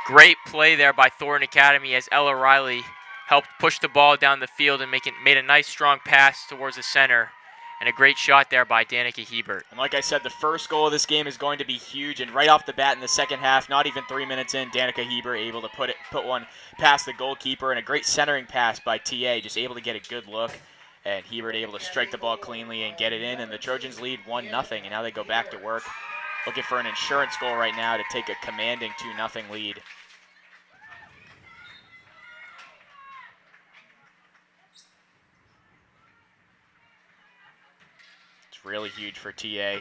[SPEAKER 2] Great play there by Thornton Academy as Ella Riley helped push the ball down the field and made a nice strong pass towards the center. And a great shot there by Danica Hebert.
[SPEAKER 1] And like I said, the first goal of this game is going to be huge. And right off the bat in the second half, not even 3 minutes in, Danica Hebert able to put one past the goalkeeper. And a great centering pass by TA, just able to get a good look. And Hebert able to strike the ball cleanly and get it in. And the Trojans lead 1-0. And now they go back to work, looking for an insurance goal right now to take a commanding 2-0 lead. Really huge for TA.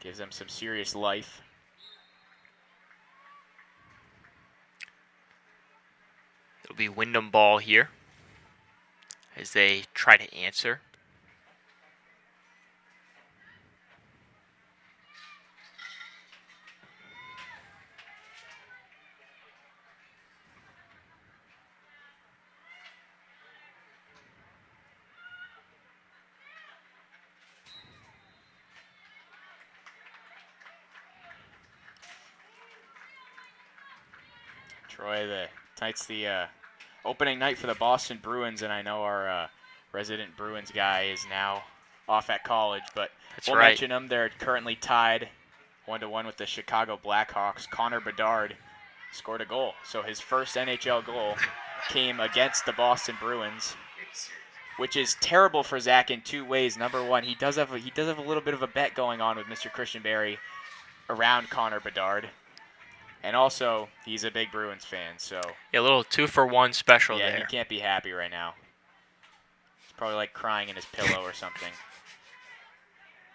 [SPEAKER 1] Gives them some serious life.
[SPEAKER 2] It'll be Windham ball here as they try to answer.
[SPEAKER 1] Troy, tonight's the opening night for the Boston Bruins, and I know our resident Bruins guy is now off at college, but we'll mention them. They're currently tied 1-1 with the Chicago Blackhawks. Connor Bedard scored a goal, so his first NHL goal came against the Boston Bruins, which is terrible for Zach in two ways. Number one, he does have a little bit of a bet going on with Mr. Christian Berry around Connor Bedard. And also, he's a big Bruins fan, so...
[SPEAKER 2] Yeah, a little 2-for-1 special there.
[SPEAKER 1] Yeah, he can't be happy right now. He's probably like crying in his pillow or something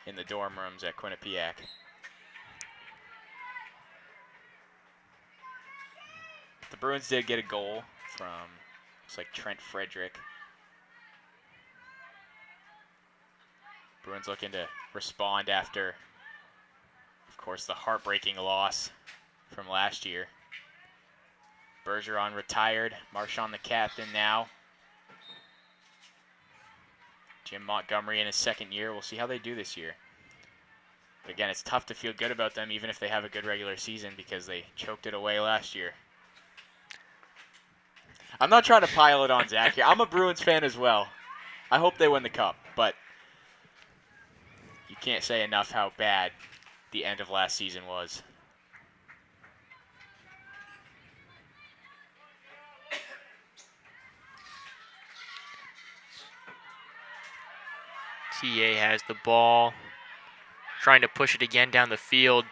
[SPEAKER 1] in the dorm rooms at Quinnipiac. The Bruins did get a goal from, looks like Trent Frederick. Bruins looking to respond after, of course, the heartbreaking loss from last year. Bergeron retired. Marchand the captain now. Jim Montgomery in his second year. We'll see how they do this year. But again, it's tough to feel good about them even if they have a good regular season because they choked it away last year. I'm not trying to pile it on Zach here. I'm a Bruins fan as well. I hope they win the cup, but you can't say enough how bad the end of last season was.
[SPEAKER 2] TA has the ball, trying to push it again down the field.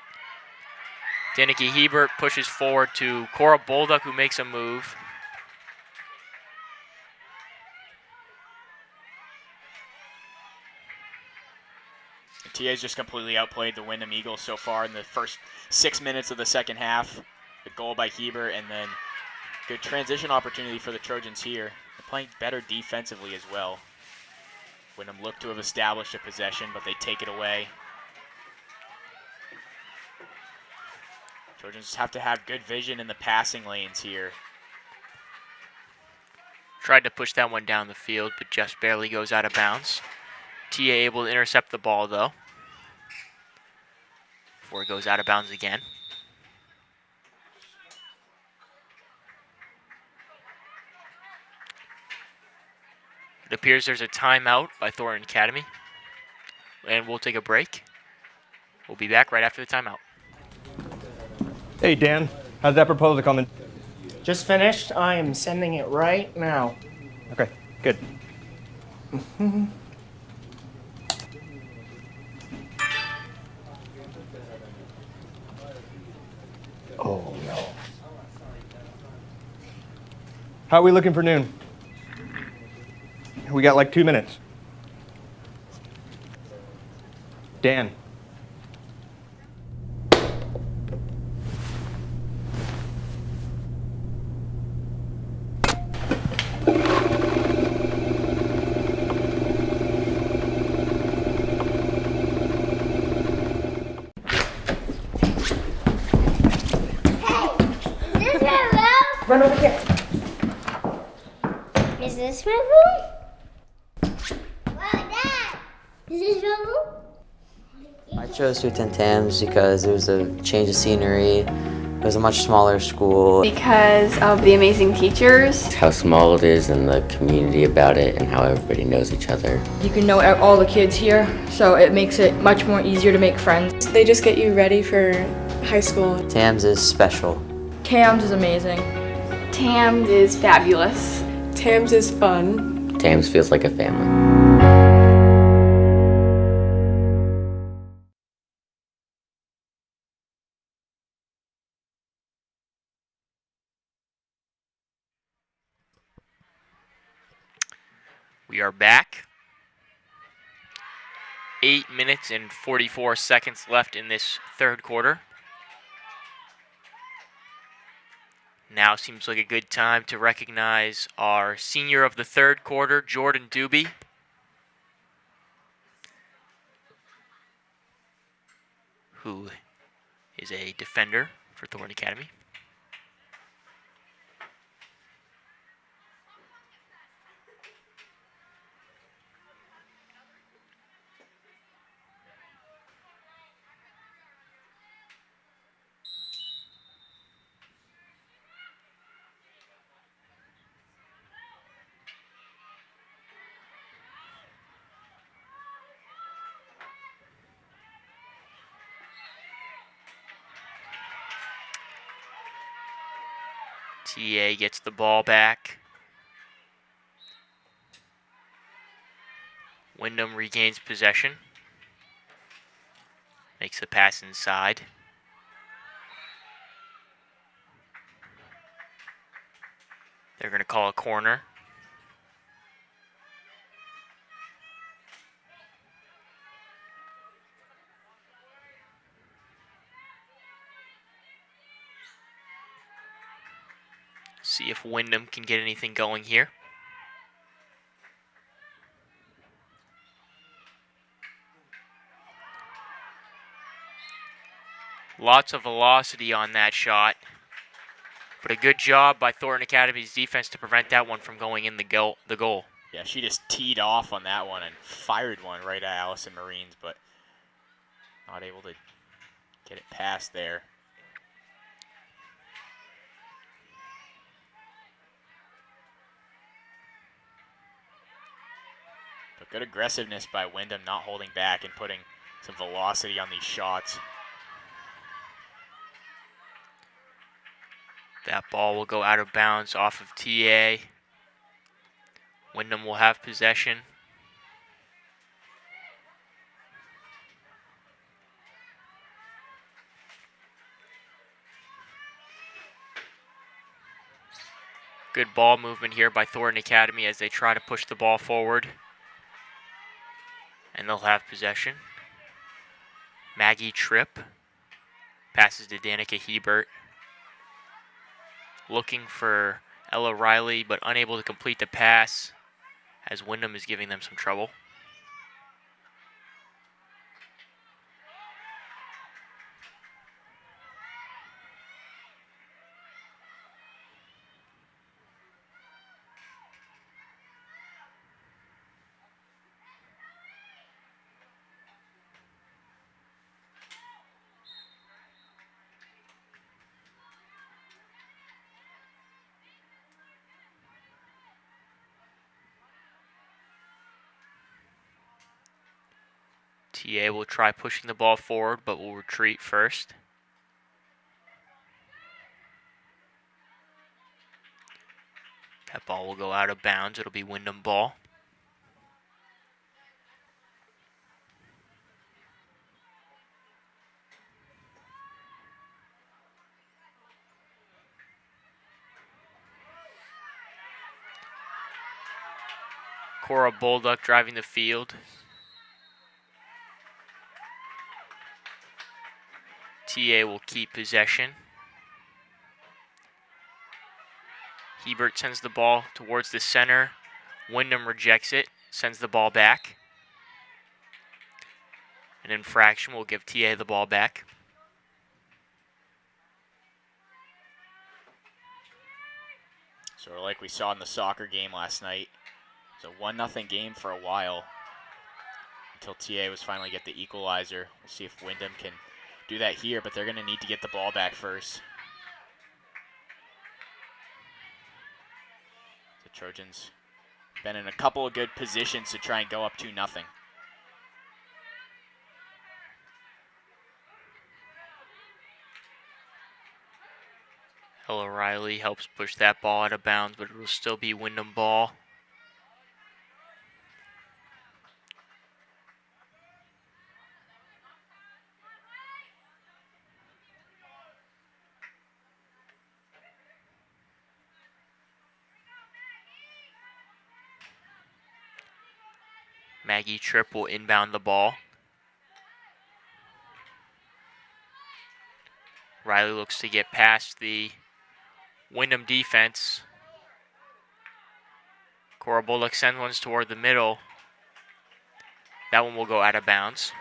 [SPEAKER 2] Danica Hebert pushes forward to Cora Bolduc, who makes a move.
[SPEAKER 1] TA's just completely outplayed the Windham Eagles so far in the first 6 minutes of the second half. The goal by Hebert, and then good transition opportunity for the Trojans here. They're playing better defensively as well. Windham looked to have established a possession, but they take it away. Trojans have to have good vision in the passing lanes here.
[SPEAKER 2] Tried to push that one down the field, but just barely goes out of bounds. TA able to intercept the ball, though, before it goes out of bounds again. It appears there's a timeout by Thornton Academy, and we'll take a break. We'll be back right after the timeout.
[SPEAKER 5] Hey, Dan. How's that proposal coming?
[SPEAKER 6] Just finished. I am sending it right now.
[SPEAKER 5] Okay, good. Oh, no. How are we looking for noon? We got like 2 minutes. Dan.
[SPEAKER 6] Run over here.
[SPEAKER 7] Is this my room? Wow, Dad! Is this your room?
[SPEAKER 8] I chose to attend TAMS because it was a change of scenery. It was a much smaller school.
[SPEAKER 9] Because of the amazing teachers.
[SPEAKER 10] How small it is and the community about it and how everybody knows each other.
[SPEAKER 11] You can know all the kids here, so it makes it much more easier to make friends.
[SPEAKER 12] They just get you ready for high school.
[SPEAKER 8] TAMS is special.
[SPEAKER 11] TAMS is amazing.
[SPEAKER 9] TAMS is fabulous.
[SPEAKER 12] TAMS is fun.
[SPEAKER 10] TAMS feels like a family.
[SPEAKER 2] We are back. 8 minutes and 44 seconds left in this third quarter. Now seems like a good time to recognize our senior of the third quarter, Jordan Doobie. Who is a defender for Thornton Academy. TA gets the ball back. Windham regains possession. Makes the pass inside. They're going to call a corner. See if Windham can get anything going here. Lots of velocity on that shot. But a good job by Thornton Academy's defense to prevent that one from going in the goal.
[SPEAKER 1] Yeah, she just teed off on that one and fired one right at Allison Marines, but not able to get it past there. But good aggressiveness by Windham, not holding back and putting some velocity on these shots.
[SPEAKER 2] That ball will go out of bounds off of TA. Windham will have possession. Good ball movement here by Thornton Academy as they try to push the ball forward. And they'll have possession. Maggie Tripp passes to Danica Hebert. Looking for Ella Riley, but unable to complete the pass as Windham is giving them some trouble. TA will try pushing the ball forward, but will retreat first. That ball will go out of bounds. It'll be Windham ball. Cora Bolduck driving the field. TA will keep possession. Hebert sends the ball towards the center. Windham rejects it, sends the ball back. An infraction will give TA the ball back.
[SPEAKER 1] So like we saw in the soccer game last night, it's a 1-0 game for a while until TA was finally get the equalizer. We'll see if Windham can do that here, but they're going to need to get the ball back first. The Trojans been in a couple of good positions to try and go up 2-0.
[SPEAKER 2] Ella Riley helps push that ball out of bounds, but it will still be Windham ball. Maggie Tripp will inbound the ball. Riley looks to get past the Windham defense. Cora Bullock sends one toward the middle. That one will go out of bounds.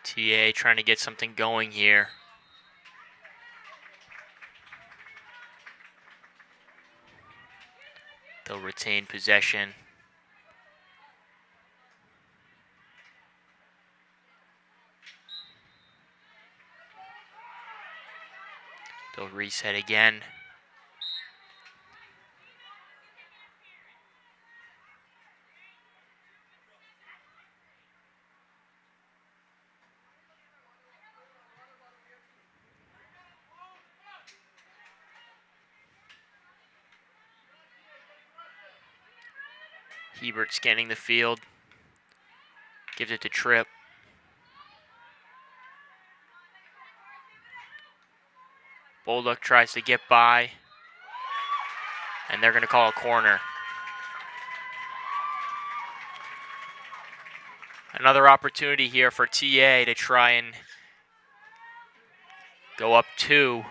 [SPEAKER 2] TA trying to get something going here. They'll retain possession. They'll reset again. Hebert scanning the field. Gives it to Tripp. Bolduc tries to get by. And they're going to call a corner. Another opportunity here for TA to try and go up 2.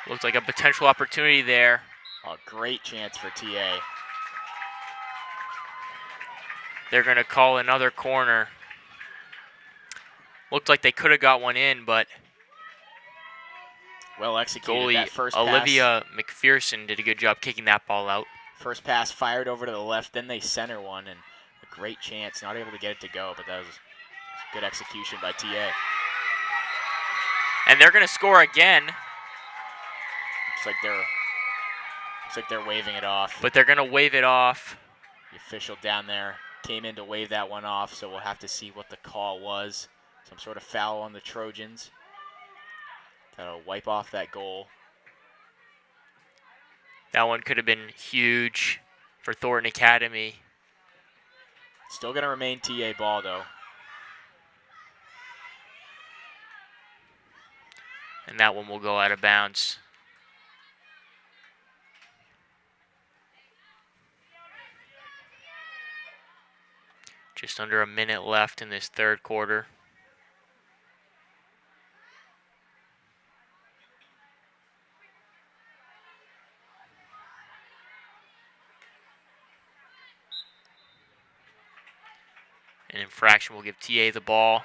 [SPEAKER 2] Looks like a potential opportunity there.
[SPEAKER 1] A great chance for TA.
[SPEAKER 2] They're going to call another corner. Looked like they could have got one in, but
[SPEAKER 1] Well executed.
[SPEAKER 2] goalie
[SPEAKER 1] That first pass.
[SPEAKER 2] Olivia McPherson did a good job kicking that ball out.
[SPEAKER 1] First pass fired over to the left, then they center one, and a great chance. Not able to get it to go, but that was good execution by TA.
[SPEAKER 2] And they're going to score again.
[SPEAKER 1] Looks like they're waving it off.
[SPEAKER 2] But they're going to wave it off.
[SPEAKER 1] The official down there came in to wave that one off, so we'll have to see what the call was. Some sort of foul on the Trojans. That'll wipe off that goal.
[SPEAKER 2] That one could have been huge for Thornton Academy.
[SPEAKER 1] Still going to remain TA ball, though.
[SPEAKER 2] And that one will go out of bounds. Just under a minute left in this third quarter. An infraction will give TA the ball.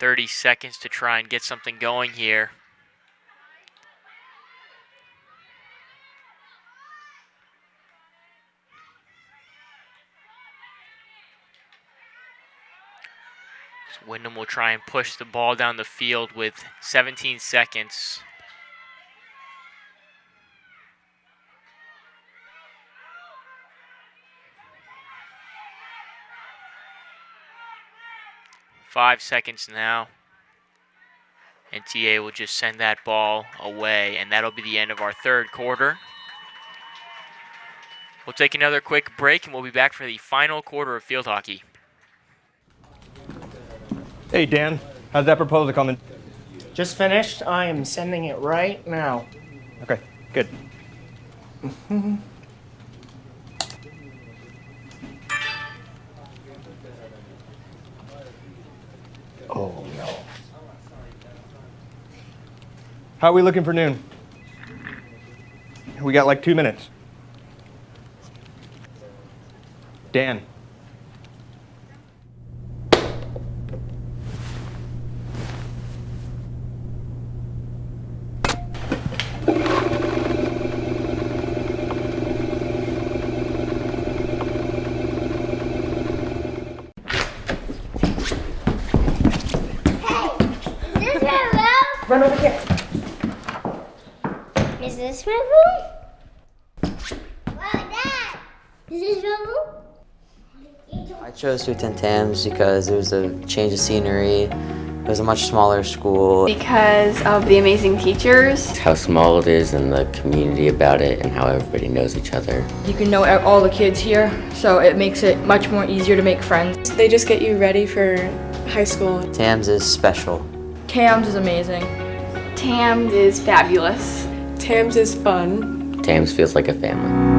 [SPEAKER 2] 30 seconds to try and get something going here. So Windham will try and push the ball down the field with 17 seconds. Five seconds now. And TA will just send that ball away, and that'll be the end of our third quarter. We'll take another quick break, and we'll be back for the final quarter of field hockey.
[SPEAKER 5] Hey, Dan, how's that proposal coming?
[SPEAKER 6] Just finished. I am sending it right now.
[SPEAKER 5] Okay, good. Oh, no. How are we looking for noon? We got like 2 minutes. Dan.
[SPEAKER 6] Run over here.
[SPEAKER 7] Is this my room? Wow, Dad! Is this your room?
[SPEAKER 8] I chose to attend TAMS because it was a change of scenery. It was a much smaller school.
[SPEAKER 9] Because of the amazing teachers.
[SPEAKER 10] How small it is and the community about it and how everybody knows each other.
[SPEAKER 11] You can know all the kids here, so it makes it much more easier to make friends.
[SPEAKER 12] They just get you ready for high school.
[SPEAKER 8] TAMS is special.
[SPEAKER 11] TAMS is amazing.
[SPEAKER 9] TAMS is fabulous.
[SPEAKER 12] TAMS is fun.
[SPEAKER 10] TAMS feels like a family.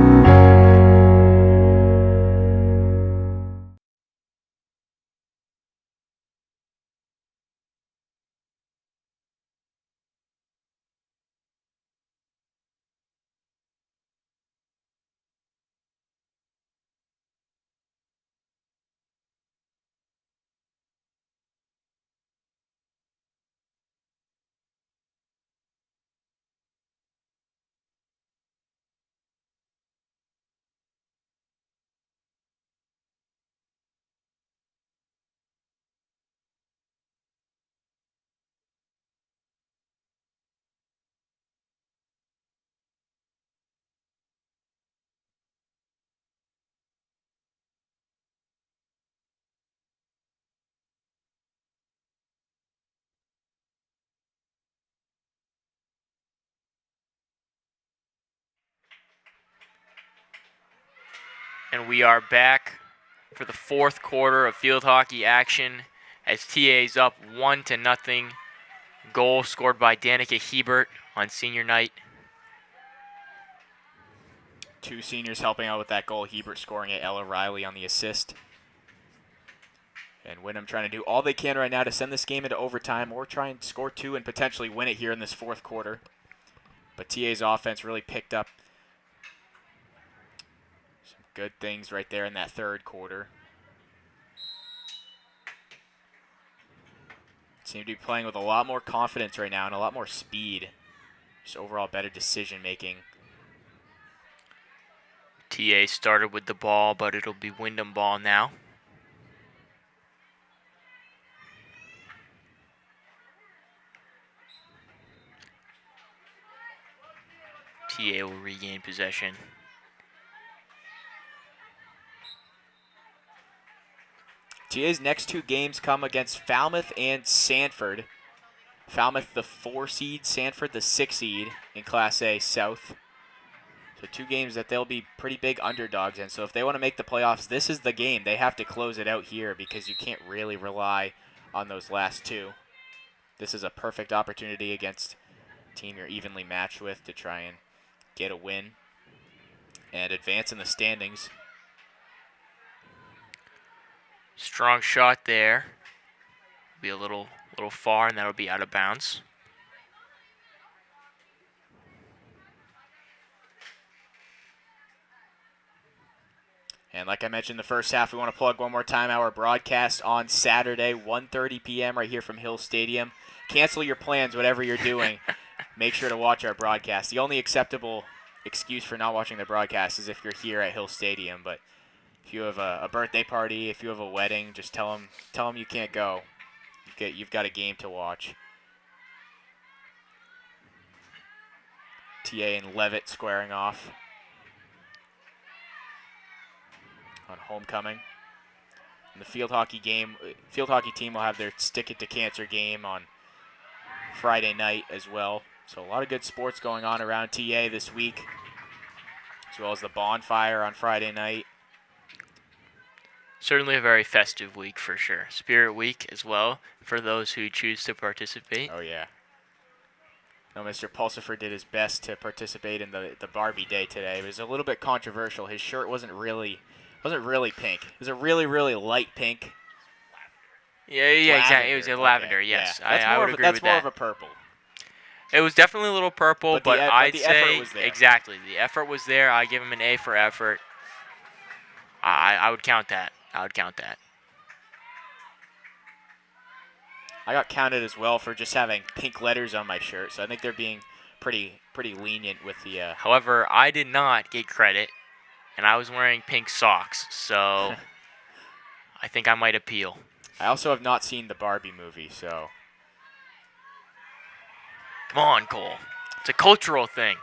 [SPEAKER 2] And we are back for the fourth quarter of field hockey action as TA's up 1-0. Goal scored by Danica Hebert on senior night.
[SPEAKER 1] Two seniors helping out with that goal. Hebert scoring it, Ella Riley on the assist. And Windham trying to do all they can right now to send this game into overtime or try and score 2 and potentially win it here in this fourth quarter. But TA's offense really picked up some good things right there in that third quarter. Seem to be playing with a lot more confidence right now and a lot more speed. Just overall better decision making.
[SPEAKER 2] TA started with the ball, but it'll be Windham ball now. TA will regain possession.
[SPEAKER 1] TA's next 2 games come against Falmouth and Sanford. Falmouth the 4 seed, Sanford the 6 seed in Class A South. So 2 games that they'll be pretty big underdogs in. So if they want to make the playoffs, this is the game. They have to close it out here because you can't really rely on those last 2. This is a perfect opportunity against a team you're evenly matched with to try and get a win and advance in the standings.
[SPEAKER 2] Strong shot there. Be a little far, and that'll be out of bounds.
[SPEAKER 1] And like I mentioned in the first half, we want to plug one more time our broadcast on Saturday, 1:30 p.m. right here from Hill Stadium. Cancel your plans, whatever you're doing. Make sure to watch our broadcast. The only acceptable excuse for not watching the broadcast is if you're here at Hill Stadium. But if you have a birthday party, if you have a wedding, just tell them you can't go. You've got a game to watch. TA and Levitt squaring off on homecoming. And the field hockey team will have their Stick It to Cancer game on Friday night as well. So a lot of good sports going on around TA this week, as well as the bonfire on Friday night.
[SPEAKER 2] Certainly a very festive week for sure. Spirit Week as well for those who choose to participate.
[SPEAKER 1] Oh yeah. No, Mr. Pulsifer did his best to participate in the Barbie Day today. It was a little bit controversial. His shirt wasn't really pink. It was a really, really light pink.
[SPEAKER 2] Yeah, exactly. It was a lavender,
[SPEAKER 1] okay.
[SPEAKER 2] yes.
[SPEAKER 1] Yeah.
[SPEAKER 2] I would agree with that.
[SPEAKER 1] That's more of a purple.
[SPEAKER 2] It was definitely a little purple, but I'd
[SPEAKER 1] the
[SPEAKER 2] say
[SPEAKER 1] effort was there.
[SPEAKER 2] Exactly. The effort was there. I give him an A for effort. I would count that. I
[SPEAKER 1] got counted as well for just having pink letters on my shirt, so I think they're being pretty lenient with the.
[SPEAKER 2] However, I did not get credit, and I was wearing pink socks, so I think I might appeal.
[SPEAKER 1] I also have not seen the Barbie movie, so.
[SPEAKER 2] Come on, Cole. It's a cultural thing.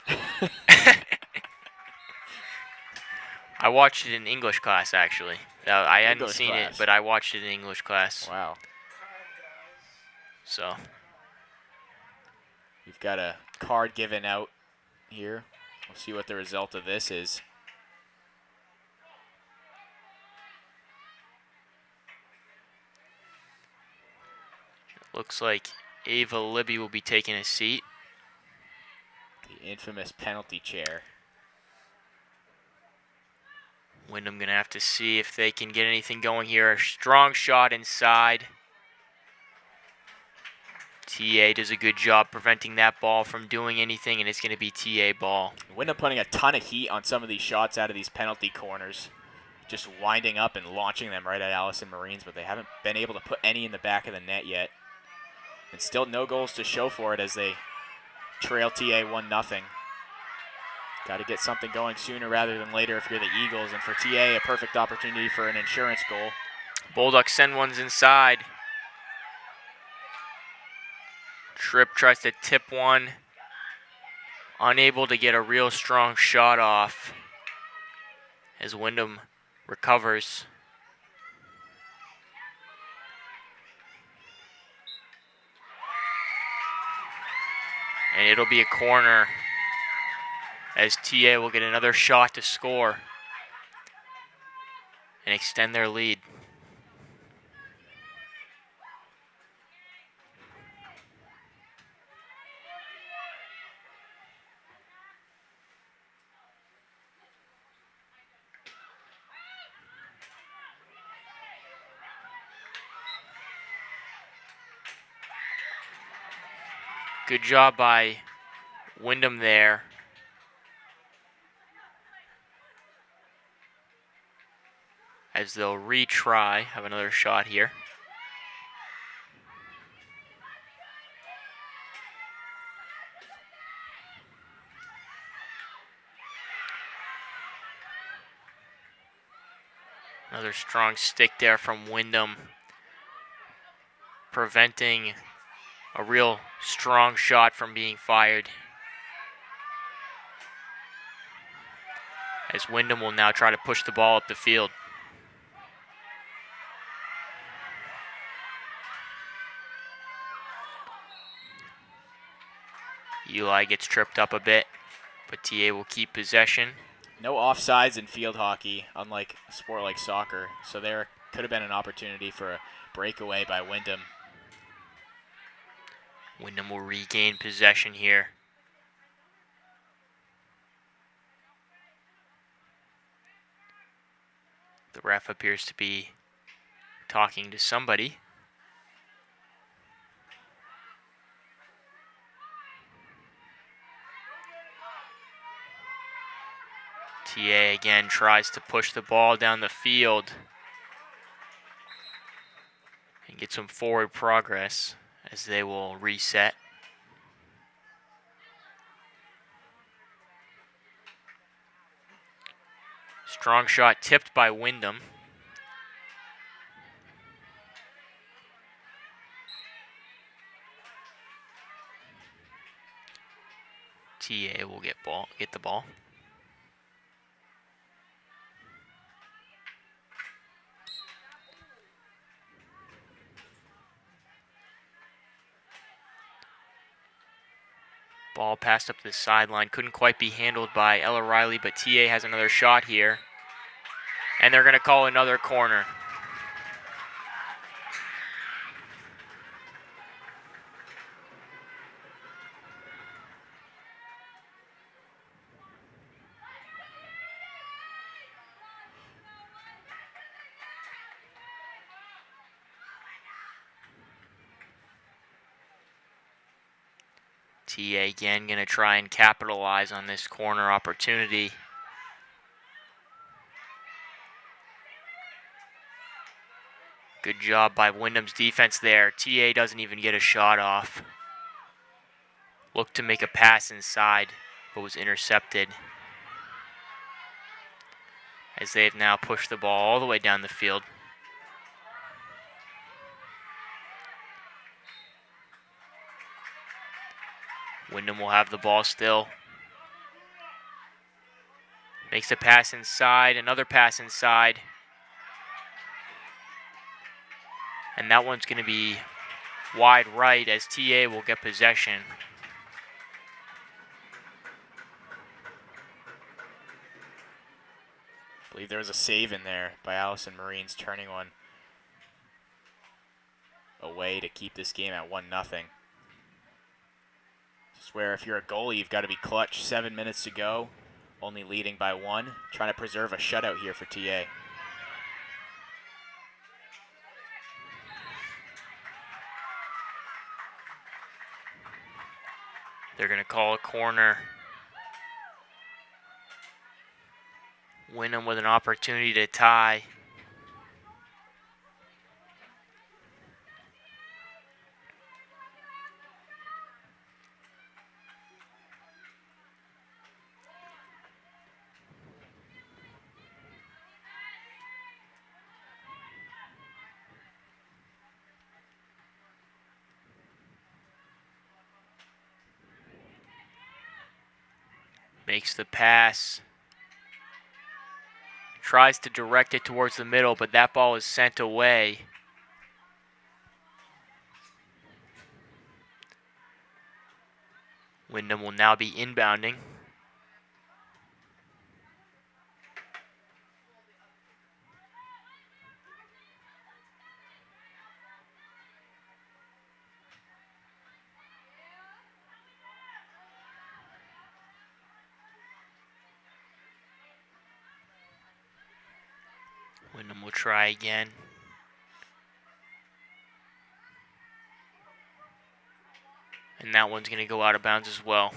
[SPEAKER 1] Yeah.
[SPEAKER 2] I watched it in English class, actually. I hadn't
[SPEAKER 1] English
[SPEAKER 2] seen
[SPEAKER 1] class.
[SPEAKER 2] it, but I watched it in English class.
[SPEAKER 1] Wow.
[SPEAKER 2] So.
[SPEAKER 1] We've got a card given out here. We'll see what the result of this is.
[SPEAKER 2] Looks like Ava Libby will be taking a seat.
[SPEAKER 1] The infamous penalty chair.
[SPEAKER 2] Windham going to have to see if they can get anything going here. A strong shot inside. TA does a good job preventing that ball from doing anything, and it's going to be TA ball.
[SPEAKER 1] Windham putting a ton of heat on some of these shots out of these penalty corners. Just winding up and launching them right at Allison Marines, but they haven't been able to put any in the back of the net yet. And still no goals to show for it as they trail TA 1-0. Got to get something going sooner rather than later if you're the Eagles. And for TA, a perfect opportunity for an insurance goal.
[SPEAKER 2] Bulldogs send ones inside. Tripp tries to tip one. Unable to get a real strong shot off as Windham recovers. And it'll be a corner as TA will get another shot to score and extend their lead. Good job by Windham there. As they'll retry, have another shot here. Another strong stick there from Windham, preventing a real strong shot from being fired. As Windham will now try to push the ball up the field. Eli gets tripped up a bit, but TA will keep possession.
[SPEAKER 1] No offsides in field hockey, unlike a sport like soccer. So there could have been an opportunity for a breakaway by Windham.
[SPEAKER 2] Windham will regain possession here. The ref appears to be talking to somebody. TA again tries to push the ball down the field and get some forward progress as they will reset. Strong shot tipped by Windham. TA will get the ball. Ball passed up the sideline, couldn't quite be handled by Ella Riley, but TA has another shot here. And they're going to call another corner. TA again going to try and capitalize on this corner opportunity. Good job by Windham's defense there. TA doesn't even get a shot off. Looked to make a pass inside, but was intercepted. As they've now pushed the ball all the way down the field. Windham will have the ball still. Makes a pass inside, another pass inside. And that one's going to be wide right as TA will get possession.
[SPEAKER 1] I believe there was a save in there by Allison Marines, turning one away to keep this game at 1-0. Where if you're a goalie, you've got to be clutch. 7 minutes to go, only leading by 1. Trying to preserve a shutout here for TA.
[SPEAKER 2] They're going to call a corner. Windham with an opportunity to tie. Makes the pass. Tries to direct it towards the middle, but that ball is sent away. Windham will now be inbounding. Windham will try again. And that one's going to go out of bounds as well.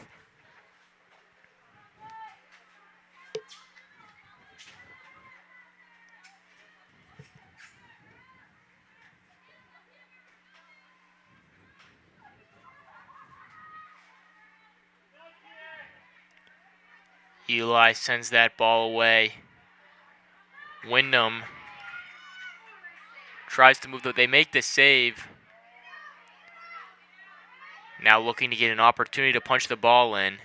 [SPEAKER 2] Eli sends that ball away. Windham tries to move, though. They make the save. Now looking to get an opportunity to punch the ball in.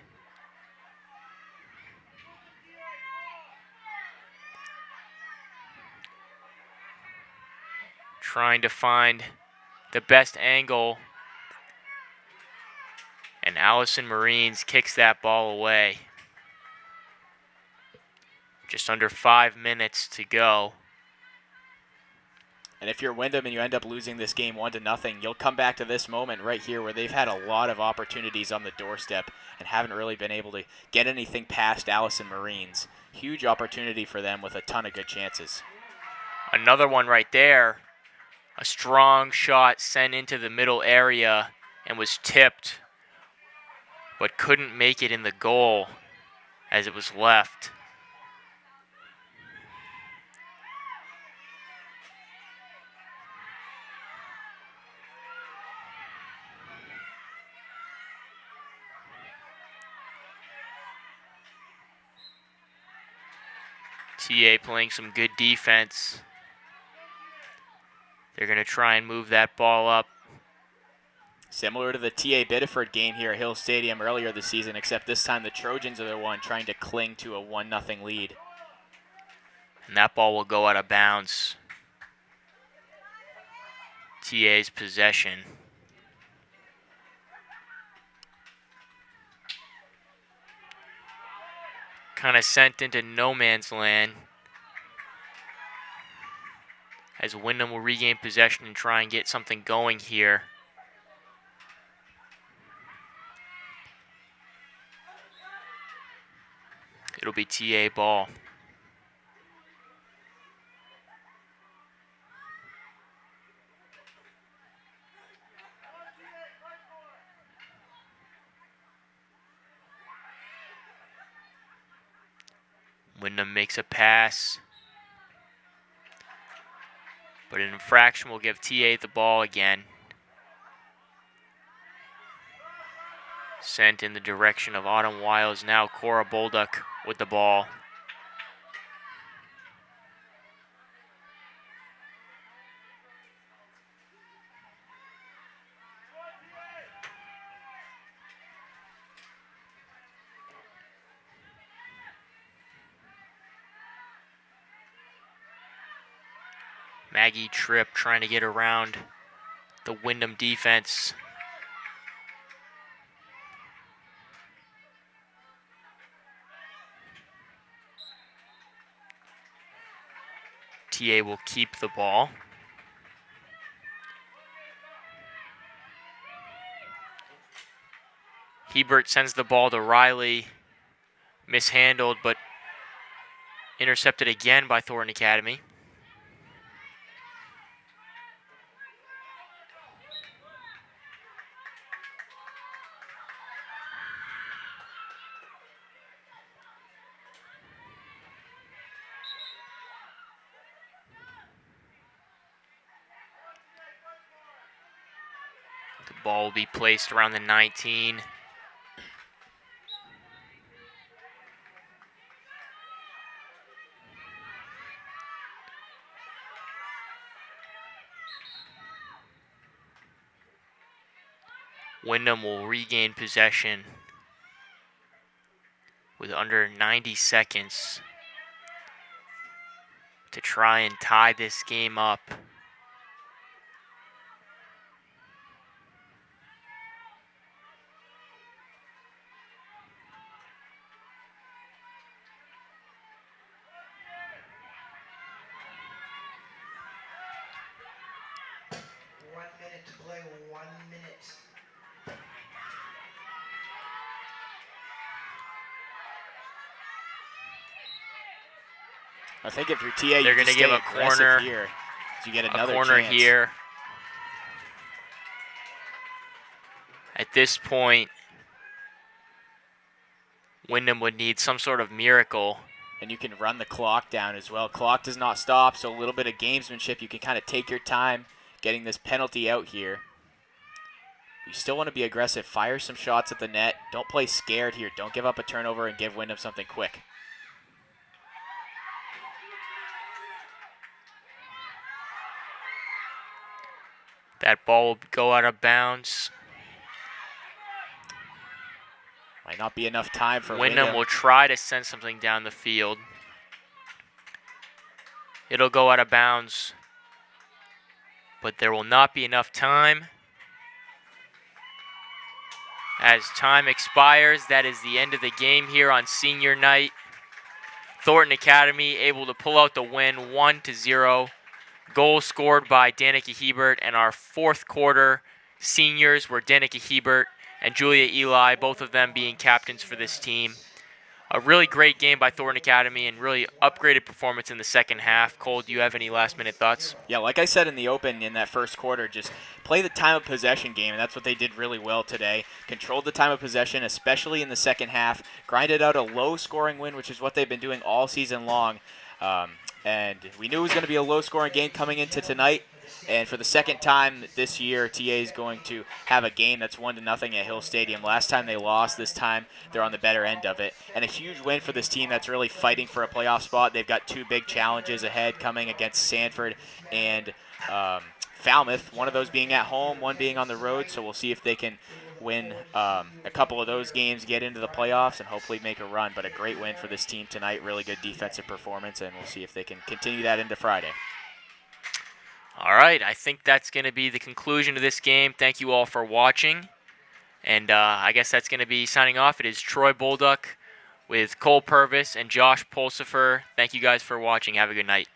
[SPEAKER 2] Trying to find the best angle. And Allison Marines kicks that ball away. Just under 5 minutes to go.
[SPEAKER 1] And if you're Windham and you end up losing this game 1-0, you'll come back to this moment right here where they've had a lot of opportunities on the doorstep and haven't really been able to get anything past Allison Marines. Huge opportunity for them with a ton of good chances.
[SPEAKER 2] Another one right there. A strong shot sent into the middle area and was tipped, but couldn't make it in the goal as it was left. TA playing some good defense. They're going to try and move that ball up.
[SPEAKER 1] Similar to the TA Biddeford game here at Hill Stadium earlier this season, except this time the Trojans are the one trying to cling to a 1-0 lead.
[SPEAKER 2] And that ball will go out of bounds. TA's possession. Kind of sent into no man's land as Windham will regain possession and try and get something going here. It'll be TA ball. Windham makes a pass, but an infraction will give TA the ball again. Sent in the direction of Autumn Wiles. Now Cora Bolduc with the ball. Maggie Tripp trying to get around the Windham defense. TA will keep the ball. Hebert sends the ball to Riley. Mishandled, but intercepted again by Thornton Academy. The ball will be placed around the 19. Windham will regain possession with under 90 seconds to try and tie this game up.
[SPEAKER 4] To play 1 minute.
[SPEAKER 1] I think if you're TA,
[SPEAKER 2] They're
[SPEAKER 1] going to
[SPEAKER 2] give a corner
[SPEAKER 1] here. You get another
[SPEAKER 2] chance.
[SPEAKER 1] Here.
[SPEAKER 2] At this point, Windham would need some sort of miracle.
[SPEAKER 1] And you can run the clock down as well. Clock does not stop, so a little bit of gamesmanship. You can kind of take your time getting this penalty out here. You still want to be aggressive. Fire some shots at the net. Don't play scared here. Don't give up a turnover and give Windham something quick.
[SPEAKER 2] That ball will go out of bounds.
[SPEAKER 1] Might not be enough time for
[SPEAKER 2] Windham will try to send something down the field. It'll go out of bounds, but there will not be enough time. As time expires, that is the end of the game here on senior night. Thornton Academy able to pull out the win 1-0. Goal scored by Danica Hebert, and our fourth quarter seniors were Danica Hebert and Julia Eli, both of them being captains for this team. A really great game by Thornton Academy and really upgraded performance in the second half. Cole, do you have any last-minute thoughts?
[SPEAKER 1] Yeah, like I said in the open in that first quarter, just play the time of possession game, and that's what they did really well today. Controlled the time of possession, especially in the second half. Grinded out a low-scoring win, which is what they've been doing all season long. And we knew it was going to be a low-scoring game coming into tonight. And for the second time this year, TA is going to have a game that's 1-0 at Hill Stadium. Last time they lost, this time they're on the better end of it. And a huge win for this team that's really fighting for a playoff spot. They've got two big challenges ahead coming against Sanford and Falmouth, one of those being at home, one being on the road. So we'll see if they can win a couple of those games, get into the playoffs, and hopefully make a run. But a great win for this team tonight, really good defensive performance, and we'll see if they can continue that into Friday.
[SPEAKER 2] All right, I think that's going to be the conclusion of this game. Thank you all for watching. And I guess that's going to be signing off. It is Troy Bolduc with Cole Purvis and Josh Pulsifer. Thank you guys for watching. Have a good night.